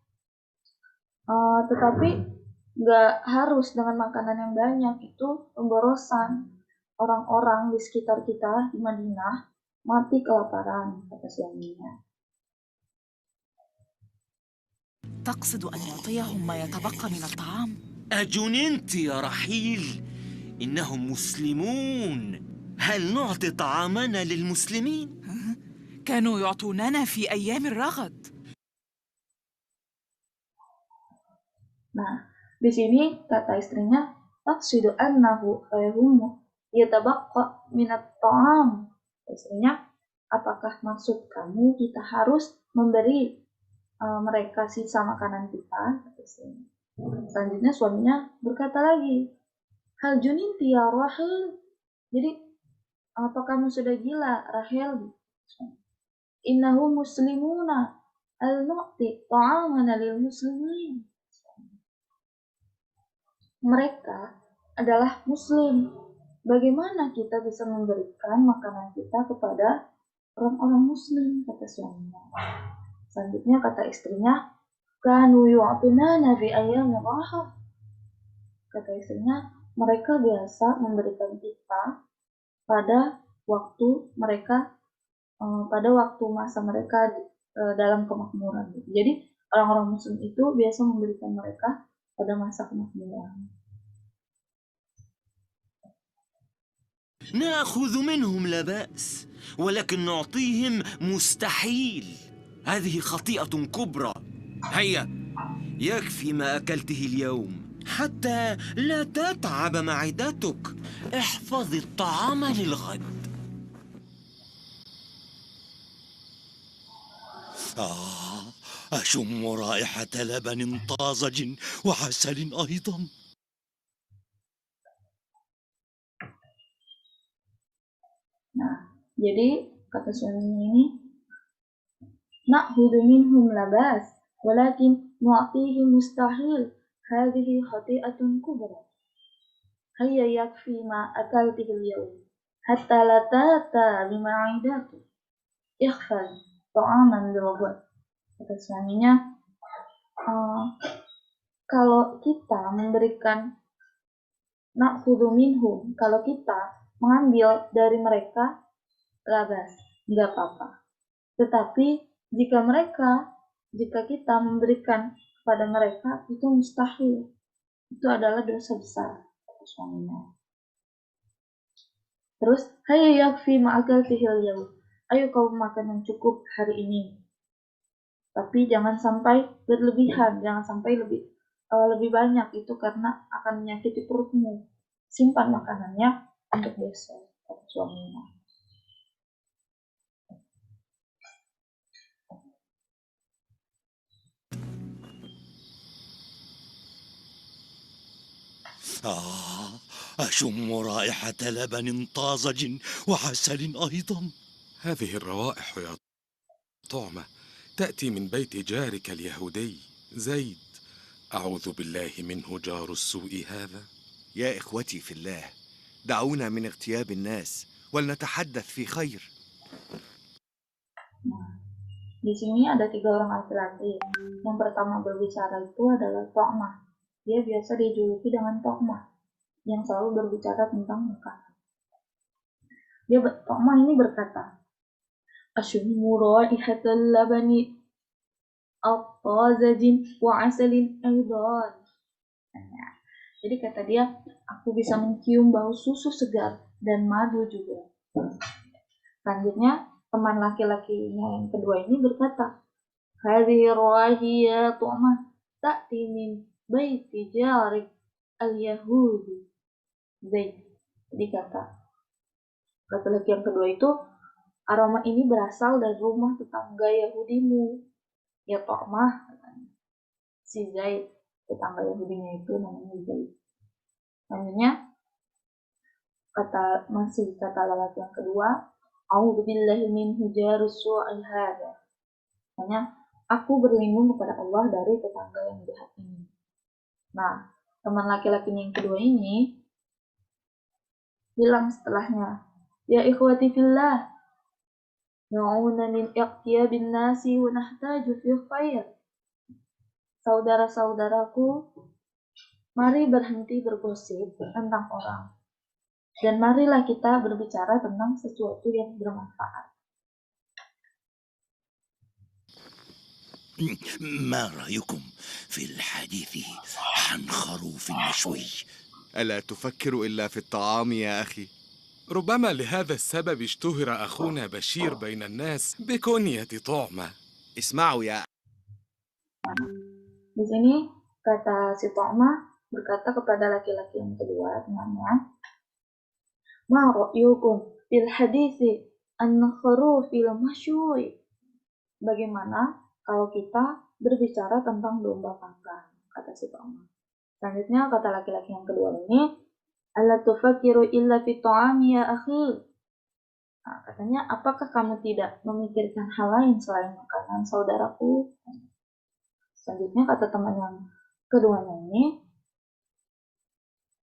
tetapi nggak harus dengan makanan yang banyak, itu pemborosan. Orang-orang di sekitar kita di Madinah mati kelaparan, kata suaminya. تقصد أن يعطيهم ما يتبقى من الطعام؟ أجننت يا رحيل؟ إنهم مسلمون. هل نعطي طعامنا للمسلمين؟ كانوا يعطوننا في أيام الرغد. Nah, di sini kata istrinya, taqsidu annahu khairum yatabaqqa minat ta'am. Istrinya, apakah maksud kamu kita harus memberi mereka sisa makanan kita? Selanjutnya suaminya berkata lagi, hal juninti ya Rahel. Jadi, apa kamu sudah gila, Rahel? Innahu muslimuna al-nu'ti ta'amana lil muslimin. mereka adalah muslim. Bagaimana kita bisa memberikan makanan kita kepada orang-orang muslim, kata suaminya. Selanjutnya kata istrinya, kanu yu'tunana fi ayyamir raha. Kata istrinya, mereka biasa memberikan kita pada waktu mereka pada waktu masa mereka dalam kemakmuran. Jadi orang-orang muslim itu biasa memberikan mereka pada masa kemakmuran. ناخذ منهم لا بأس ولكن نعطيهم مستحيل. هذه خطيئة كبرى. هيا، يكفي ما أكلته اليوم حتى لا تتعب معدتك. احفظ الطعام للغد. أشم رائحة لبن طازج وعسل أيضا. Nah, jadi kata suaminya ini, na'khudhu minhum labas, walakin nu'atihim mustahil. Hadhihi khati'atun kubra. Hayya yakfi ma akaltihi al-yawm hatta la tata bima'idatu. Ikhfaz ta'aman bil-ghad. Kata suaminya, kalau kita memberikan na'khudhu minhum, kalau kita mengambil dari mereka, labas, nggak apa-apa. Tetapi jika kita memberikan kepada mereka, itu mustahil. Itu adalah dosa besar, kata suaminya. Terus, hayya yakfi ma'akaltihi al-yawm. Ayo kau makan yang cukup hari ini. Tapi jangan sampai berlebihan, jangan sampai lebih banyak, itu karena akan menyakiti perutmu. Simpan makanannya untuk besok, kata suaminya. أشم رائحة لبن طازج وعسل أيضا. هذه الروائح يا طعمة تأتي من بيت جارك اليهودي زيد. أعوذ بالله منه جار السوء هذا. يا إخوتي في الله، دعونا من اغتياب الناس ولنتحدث في خير. Di sini ada 3 orang laki-laki. Yang pertama berbicara itu adalah To'mah. Dia biasa dijuluki dengan To'mah, yang selalu berbicara tentang makanan. To'mah ini berkata, Ashummu raihatal labani at-tazajin wa asalin aidan. Jadi kata dia, aku bisa mencium bau susu segar dan madu juga. Selanjutnya, teman laki-lakinya yang kedua ini berkata, hadhihi rahiya To'mah ta'ti min baiti jarik al-yahudi Zaid. Jadi kata laki-laki yang kedua itu, aroma ini berasal dari rumah tetangga Yahudimu, ya To'mah, katanya. Si Zaid, tetangga Yahudinya itu namanya Zaid. Selanjutnya, masih kata laki yang kedua, a'udzu billahi min hujarus su'i hadza. Maknanya, aku berlindung kepada Allah dari tetangga yang jahat ini. Nah, teman laki-lakinya yang kedua ini bilang setelahnya, ya ikhwati fillah, na'una min iqtiyabin nasi wa nahtaju fi khair. Saudara-saudaraku, mari berhenti bergosip tentang orang. Dan marilah kita berbicara tentang sesuatu yang bermanfaat. ما رأيكم في الحديث عن خروف مشوي؟ ألا تفكر إلا في الطعام يا أخي؟ ربما لهذا السبب اشتهر أخونا بشير بين الناس بكنية طعمة. اسمعوا يا. Di sini kata si To'mah berkata kepada laki-laki yang kedua, temannya, ma ra'yukum fil hadithi an kharufil mashwi. Bagaimana kalau kita berbicara tentang domba panggang, kata si To'mah. Selanjutnya kata laki-laki yang kedua ini, alla tufakiru illa fi ta'ami ya akhi. Nah, katanya, apakah kamu tidak memikirkan hal lain selain makanan saudaraku? Selanjutnya kata teman yang keduanya ini,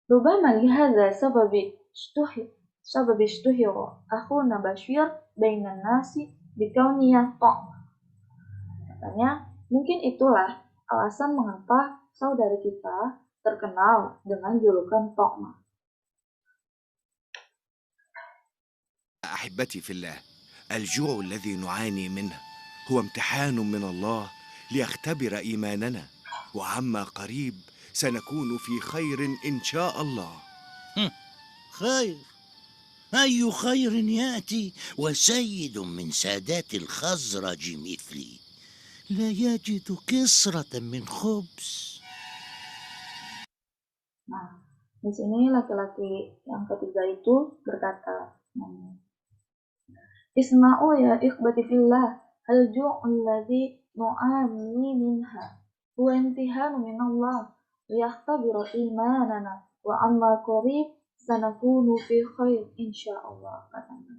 ربما لهذا سبب اشتهر أخونا بشير بين الناس بكونها طعمة. Katanya, mungkin itulah alasan mengapa saudara kita terkenal dengan julukan Tokma. أحبتي في الله، الجوع الذي نعاني منه هو امتحان من الله ليختبر إيماننا، وعما قريب سنكون في خير إن شاء الله. خير؟ أي خير يأتي وسيد من سادات الخزرج مثلي لا يجد كسرة من خبز؟ Nah, di sini laki-laki yang ketiga itu berkata, Isma'u ya ikhbati fillah, hal ju'ul ladzi nu'ani minha huwa imtihanu min Allah liyahtabira imanana wa amma qarib sanakunu fi khair insyaallah, katanya.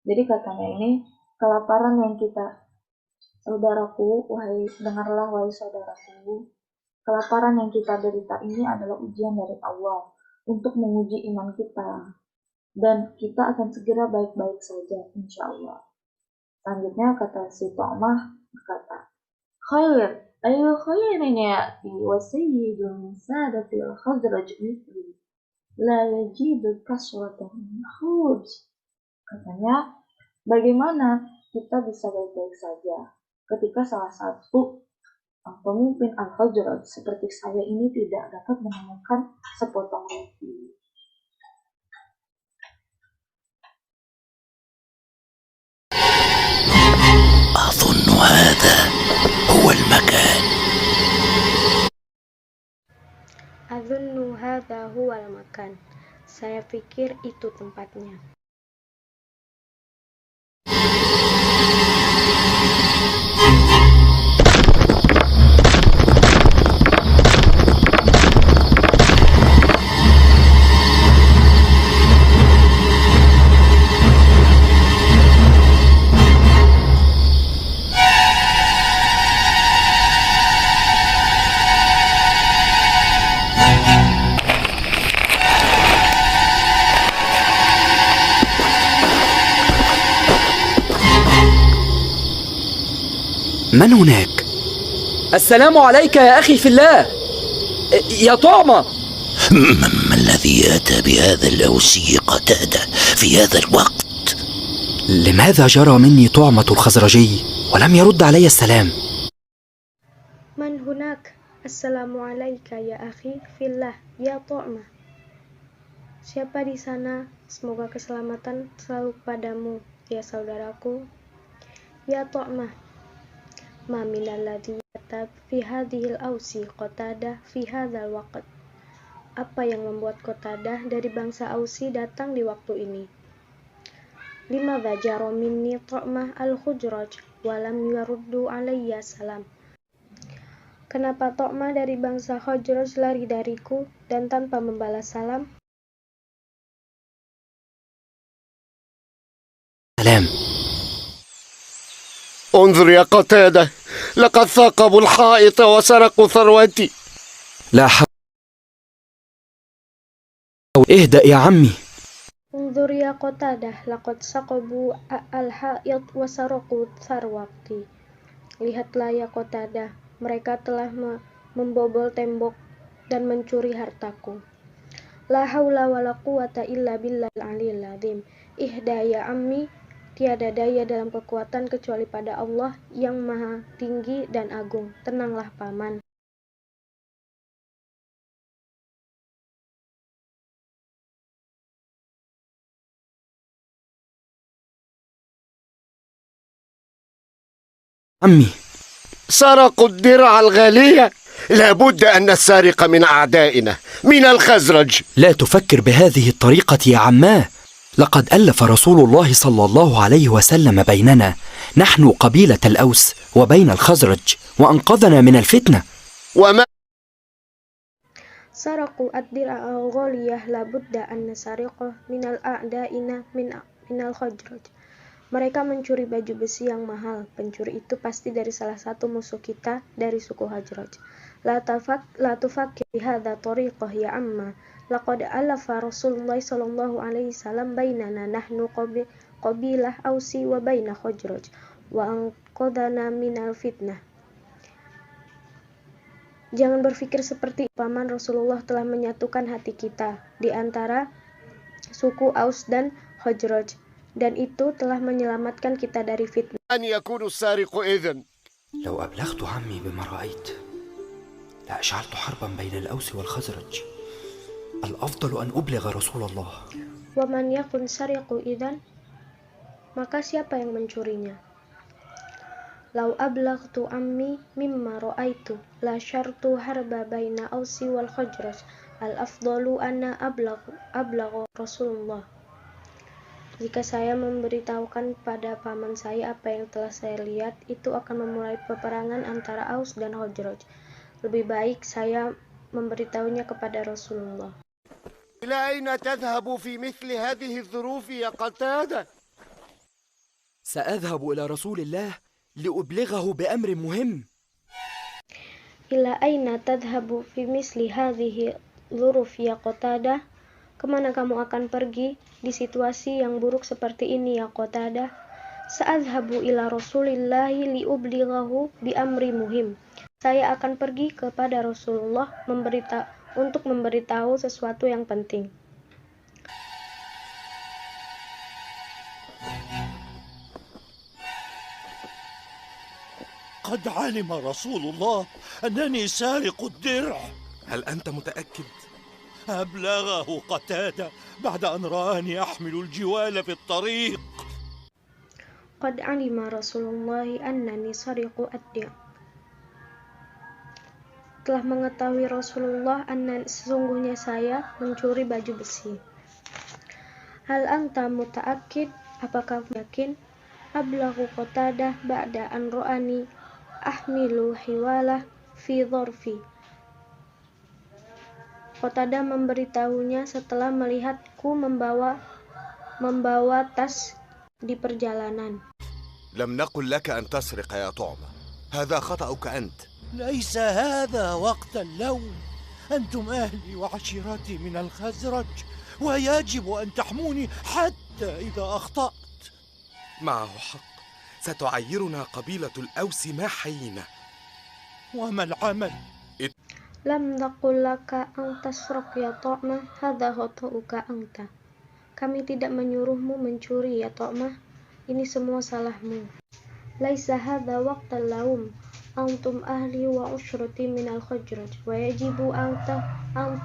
Jadi katanya ini, kelaparan yang kita, saudaraku, dengarlah wahai saudaraku, kelaparan yang kita derita ini adalah ujian dari Allah untuk menguji iman kita. Dan kita akan segera baik-baik saja, insya Allah. Selanjutnya kata si Tokmah berkata, Khair, ayu khairin ya'ti wa sayyidun min sadatil khazraj mithli la yajidu kaswatan min khubz. Katanya, bagaimana kita bisa baik-baik saja ketika salah satu pemimpin Al-Khazraj seperti saya ini tidak dapat menemukan sepotong roti. أظن هذا هو المكان. Azunnu hadza huwal makan. Saya pikir itu tempatnya. من هناك؟ السلام عليك يا أخي في الله. يا طعمة، ما الذي أتى بهذا الأوسي قتادة في هذا الوقت؟ لماذا جرى مني طعمة الخزرجي ولم يرد علي السلام؟ Man hunak? Assalamualaikum ya akhi fillah ya Ta'mah. Siapa di sana? Semoga keselamatan selalu padamu ya saudaraku. Ya Ta'mah. Ma minal ladzi yatab fi hadhil ausi Qatadah fi hadzal waqt. Apa yang membuat Qatadah dari bangsa Ausi datang di waktu ini? Lima jaro minni Ta'mah al-Khuzraj wa lam yaruddu alayya salam. Kenapa Ta'mah dari bangsa Khazraj lari dariku dan tanpa membalas salam? سلام. انظر يا قتادة، لقد ثاقبوا الحائط وسرقوا ثروتي. لا حول. اهدأ يا عمي. Unzur ya Qatadah, laqad saqabu al-ha'id wa saraqu tharwati. Lihatlah ya Qatadah, mereka telah membobol tembok dan mencuri hartaku. La haula wala quwata illa billahil aliyil azim. Ihda ya ammi, tiada daya dalam kekuatan kecuali pada Allah yang maha tinggi dan agung. Tenanglah paman. عمي، سرقوا الدرع الغالية. لابد أن السارق من أعدائنا من الخزرج. لا تفكر بهذه الطريقة يا عماه. لقد ألف رسول الله صلى الله عليه وسلم بيننا نحن قبيلة الأوس وبين الخزرج وأنقذنا من الفتنة. وما Saraku ad-dir'a al-ghaliyah la budda an nasariqah minal a'da'ina minal khajraj. Mereka mencuri baju besi yang mahal. Pencuri itu pasti dari salah satu musuh kita dari suku Khazraj. La tufakir hadha tariqah ya amma. laqad alafa Rasulullah sallallahu alaihi wasallam bainana nahnu qabilah Ausi wa baina Khazraj wa anqadhana minal fitnah. Jangan berpikir seperti paman, Rasulullah telah menyatukan hati kita di antara suku Aus dan Khazraj, dan itu telah menyelamatkan kita dari fitnah. أن يكون السارق إذن لو أبلغت عمي بما رأيت لأشعلت حربا بين الأوس والخزرج. الأفضل أن أبلغ رسول الله. Waman yakun sariqu idzan, maka siapa yang mencurinya? Lau ablaghtu ammi mimma ra'aitu la syartu harba baina Ausi wal Khazraj. Al afdalu anna ablaghu Rasulullah. Jika saya memberitahukan pada paman saya apa yang telah saya lihat, itu akan memulai peperangan antara Aus dan Khazraj. Lebih baik saya memberitahunya kepada Rasulullah. إلى أين تذهب في مثل هذه الظروف يا قتادة؟ سأذهب إلى رسول الله لأبلغه بأمر مهم. Ila aina tadhhabu fi misli hadhihi dzuruf ya Qatadah? Kemana kamu akan pergi di situasi yang buruk seperti ini ya Qatadah? Sa'adhhabu ila Rasulillahi liublighahu bi amri muhim. Saya akan pergi kepada Rasulullah untuk memberitahu sesuatu yang penting. قد علم رسول الله أنني سارق الدرع. هل أنت متأكد؟ أبلغه قتادة بعد أن رآني أحمل الجوال في الطريق. قد علم رسول الله أنني سارق الدرع. Telah mengetahui Rasulullah sesungguhnya saya mencuri baju besi. Hal anta muta'akkid, apakah yakin? Ablaghu Qatadah ba'da an ra'ani ahmilu hiwalah fi dhorfi. Qatadah memberitahunya setelah melihatku membawa tas di perjalanan. لم نقل لك أن تسرق يا طعمة، هذا خطأك أنت. ليس هذا وقت اللوم. أنتم أهلي وعشيرتي من الخزرج، ويجب أن تحموني حتى إذا أخطأت. معه حق، ستعيرنا قبيلة الأوس ما حيينا. وما العمل؟ لم نقل لك أن تسرق يا طعمة، هذا خطأك أنت. Kami tidak menyuruhmu mencuri ya Ta'mah, ini semua salahmu. Laisa hadza waqtal laum, antum ahli wa ushrati minal Khazraj, wa yajibu an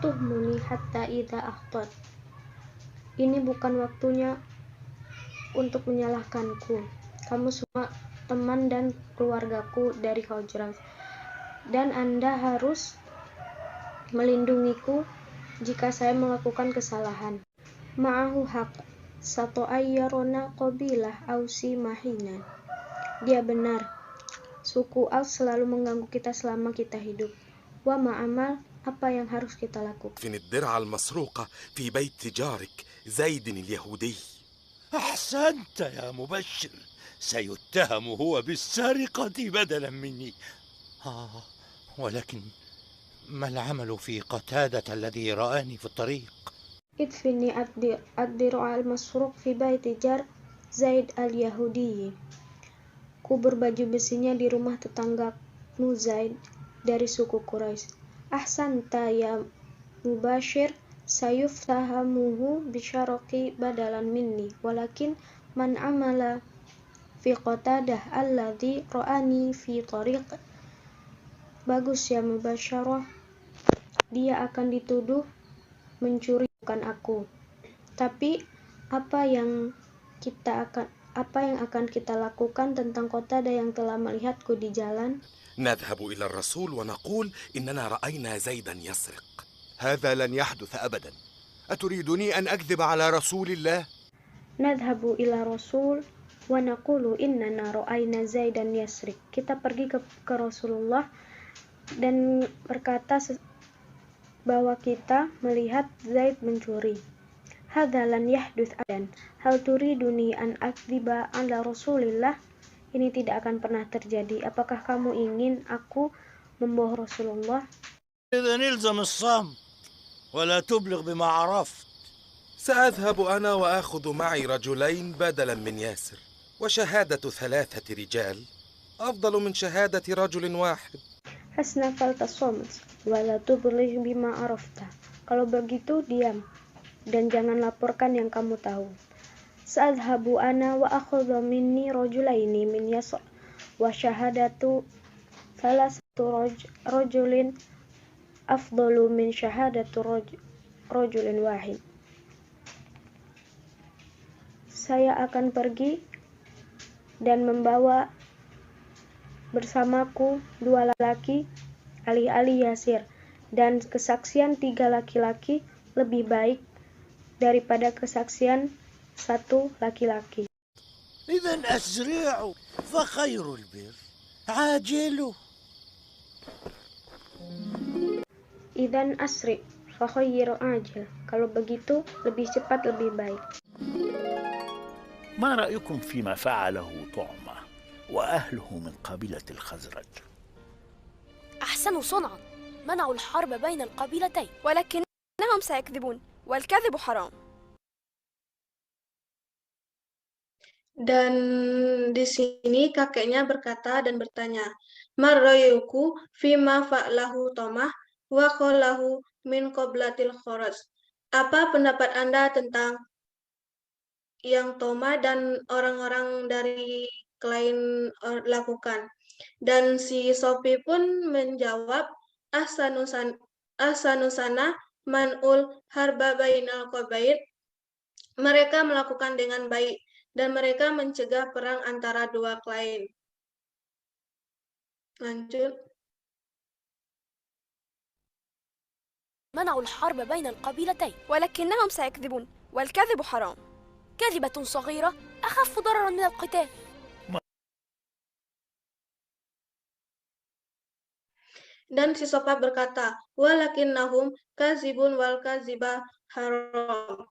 tuhmuni hatta idza akhtat. Ini bukan waktunya untuk menyalahkanku. Kamu semua teman dan keluargaku dari Khazraj, dan Anda harus melindungiku jika saya melakukan kesalahan. Ma'ahu haq, sato'ayyarona qabilah Ausi mahinan. Dia benar, suku Aus selalu mengganggu kita selama kita hidup. Wa ma'amal, apa yang harus kita lakukan? في الدرع المسروقة في بيت جارك زيد اليهودي. أحسنت يا مبشر، سيتهم هو بالسرقة بدلا مني. ولكن ما العمل في قتادة الذي رآني في الطريق؟ Idfini ad-dir'a al-masruq fi baiti jar Zaid al-Yahudi. Kubur baju besinya di rumah tetanggamu Zaid dari suku Quraisy. Ahsanta ya Mubashir, sayuftahamuhu bisyaraqi badalan minni, walakin man amala fi Qatadah alladhi ra'ani fi tariq. Bagus ya Mubasyarah, dia akan dituduh mencuri bukan aku. Tapi apa yang akan kita lakukan tentang Qatadah yang telah melihatku di jalan? نذهب إلى الرسول ونقول إننا رأينا زيدا يسرق. هذا لن يحدث أبدا. أتريدني أن أكذب على رسول الله؟ Nadhhabu ila Rasul wa naqulu innana ra'ayna Zaidan yasrik. Kita pergi ke Rasulullah dan berkata bahwa kita melihat Zaid mencuri. Hadza lan yahduts adan. Hal turiduni an akdziba ala Rasulillah? Ini tidak akan pernah terjadi. Apakah kamu ingin aku membohong Rasulullah? إذا نلزم الصمت. ولا تبلغ بما عرفت. سأذهب أنا وآخذ معي رجلين بدلا من ياسر، وشهادة 3 رجال أفضل من شهادة رجل واحد. Hasna faltasomat, wala tublih bima arafta. Kalau begitu diam dan jangan laporkan yang kamu tahu. Sa'adhabu ana wa akhudhu minni rajulaini min yasr wa syahadatu thalathatu rajulin afdalu min syahadatu rajulin wahid. Saya akan pergi dan membawa bersamaku 2 lelaki alih-alih Yasir, dan kesaksian 3 laki-laki lebih baik daripada kesaksian 1 laki-laki. إذن أسرعوا فخير البر عاجله. Idan asri fa khayru ajil. Kalau begitu lebih cepat lebih baik. ما رأيكم فيما فعله طعمة وأهله من قبيلة الخزرج؟ أحسنوا صنعا، منعوا الحرب بين القبيلتين، ولكنهم سيكذبون والكذب حرام. Dan di sini kakeknya berkata dan bertanya, "Marrayuku fima fa'lahu Tomah wa qalahu min qoblatil khoraj." Apa pendapat Anda tentang yang Tomah dan orang-orang dari klien lakukan? Dan si Sophie pun menjawab, ahsanusana man'ul harba bainal qabail. Mereka melakukan dengan baik dan mereka mencegah perang antara 2 klien. Lanjut. منعوا الحرب بين القبيلتين ولكنهم سيكذبون والكذب حرام. كذبة صغيرة أخف ضررا من القتال. Dan si Sofa berkata, walakinnahum kazibun wal kaziba haram.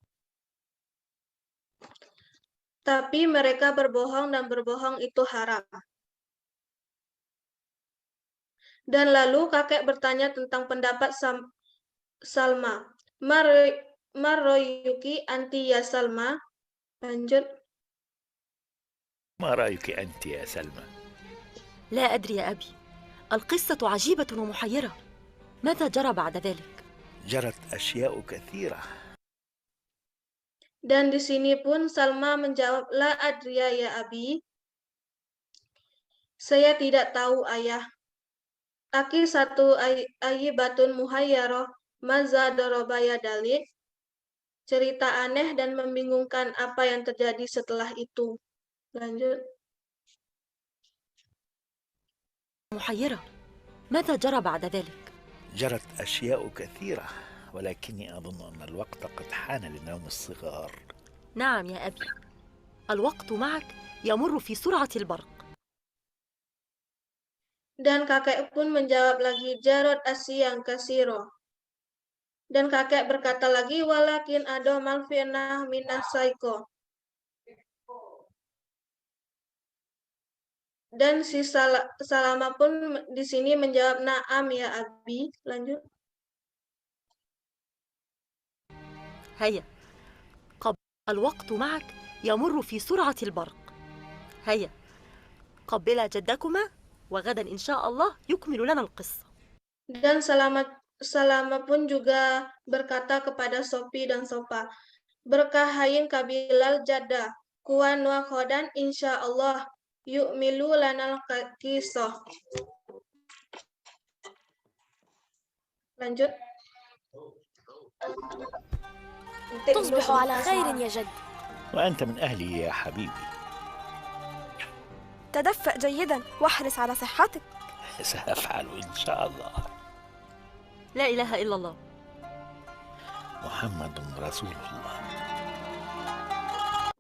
Tapi mereka berbohong dan berbohong itu haram. Dan lalu kakek bertanya tentang pendapat Salma. Marroyuki anti ya Salma. Lanjut. ما رأيك أنت يا سلمى؟ لا أدري يا أبي، القصة عجيبة ومحيرة. ماذا جرى بعد ذلك؟ جرت أشياء كثيرة. Dan di sini pun Salma menjawab, la adriya ya abi. Saya tidak tahu ayah. Aki satu ayyibatun muhayyarah maza darabaya dalik. Cerita aneh dan membingungkan apa yang terjadi setelah itu. Lanjut. محيرة. ماذا جرى بعد ذلك؟ جرت أشياء كثيرة ولكني أظن أن الوقت قد حان لنوم الصغار. نعم يا أبي، الوقت معك يمر في سرعة البرق. Dan kakek pun menjawab lagi, jarot asyang kasiro. Dan kakek berkata lagi, walakin ado malfinah minas saiko. Dan si Salama pun di sini menjawab, na'am ya abi. Lanjut. هيا، الوقت معك يمر في سرعة البرق. هيا، قبلا جدكما وغدا إن شاء الله يكمل لنا القصة. Dan Salama pun juga berkata kepada Sophie dan Sofa, berkahayin kabilal jada, kuan wa khodan insya Allah yu'milu lanal kisah. Lanjut. تصبح على خير يا جد. وأنت من أهلي يا حبيبي. تدفأ جيدا واحرص على صحتك. سأفعل إن شاء الله. لا إله إلا الله. محمد رسول الله.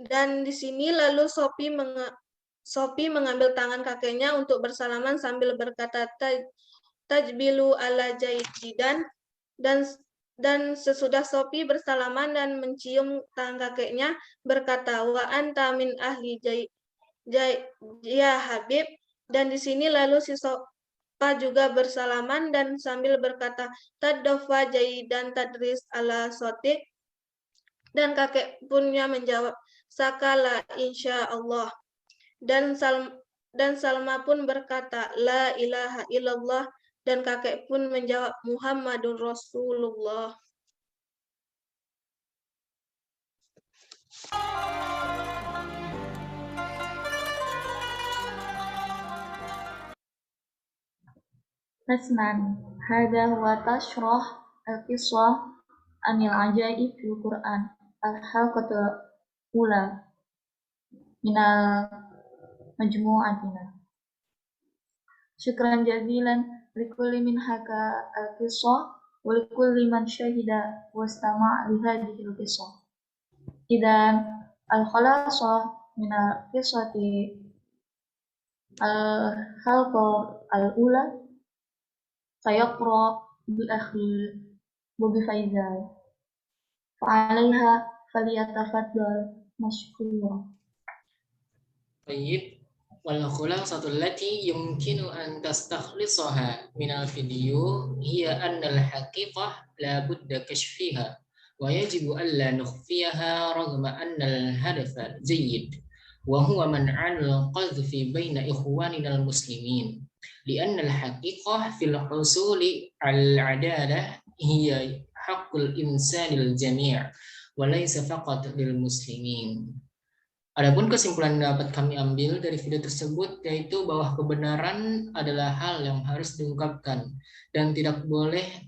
Dan di sini lalu Sophie mengambil tangan kakeknya untuk bersalaman sambil berkata tajbilu ala jaididan, dan sesudah Sophie bersalaman dan mencium tangan kakeknya berkata wa anta min ahli ya Habib. Dan di sini lalu juga bersalaman dan sambil berkata, Taddafa jaidan tadris ala sotik. Dan kakek punnya menjawab, Sakala insya Allah. Dan Salma pun berkata, La ilaha illallah. Dan kakek pun menjawab, Muhammadun Rasulullah. حسنا هذا هو تشرح القصة عن العجائب في القرآن الحلقة الأولى من مجموعتنا شكرا جزيلا لكل من حكى القصة ولكل من شهد واستمع لهذه القصة. إذا الخلاصة من القصة الحلقة الأولى سيقرأ بأخي بوبي فيزال فعليها فليتفضل مشكورا. طيب والخلاصة التي يمكن أن تستخلصها من الفيديو هي أن الحقيقة لا بد كشفها ويجب ألا نخفيها رغم أن الهدف جيد وهو منع القذف بين إخواننا المسلمين لأن الحقيقة في الحصول على العدالة هي حق الإنسان الجميع وليس فقط للمسلمين. Adapun kesimpulan yang dapat kami ambil dari video tersebut yaitu bahwa kebenaran adalah hal yang harus diungkapkan dan tidak boleh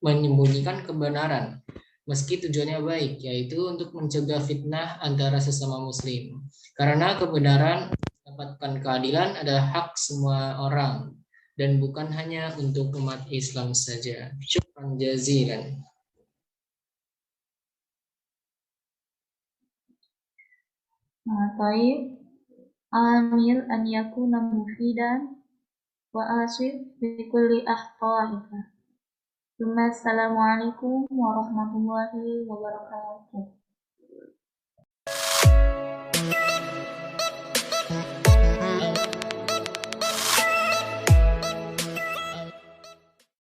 menyembunyikan kebenaran meski tujuannya baik, yaitu untuk mencegah fitnah antara sesama muslim. Karena kebenaran mendapatkan keadilan adalah hak semua orang dan bukan hanya untuk umat Islam saja. Syukran jazilan. طيب آمل أن يكون مفيدا وآسف بكل أخطائك ثم السلام عليكم ورحمة الله وبركاته.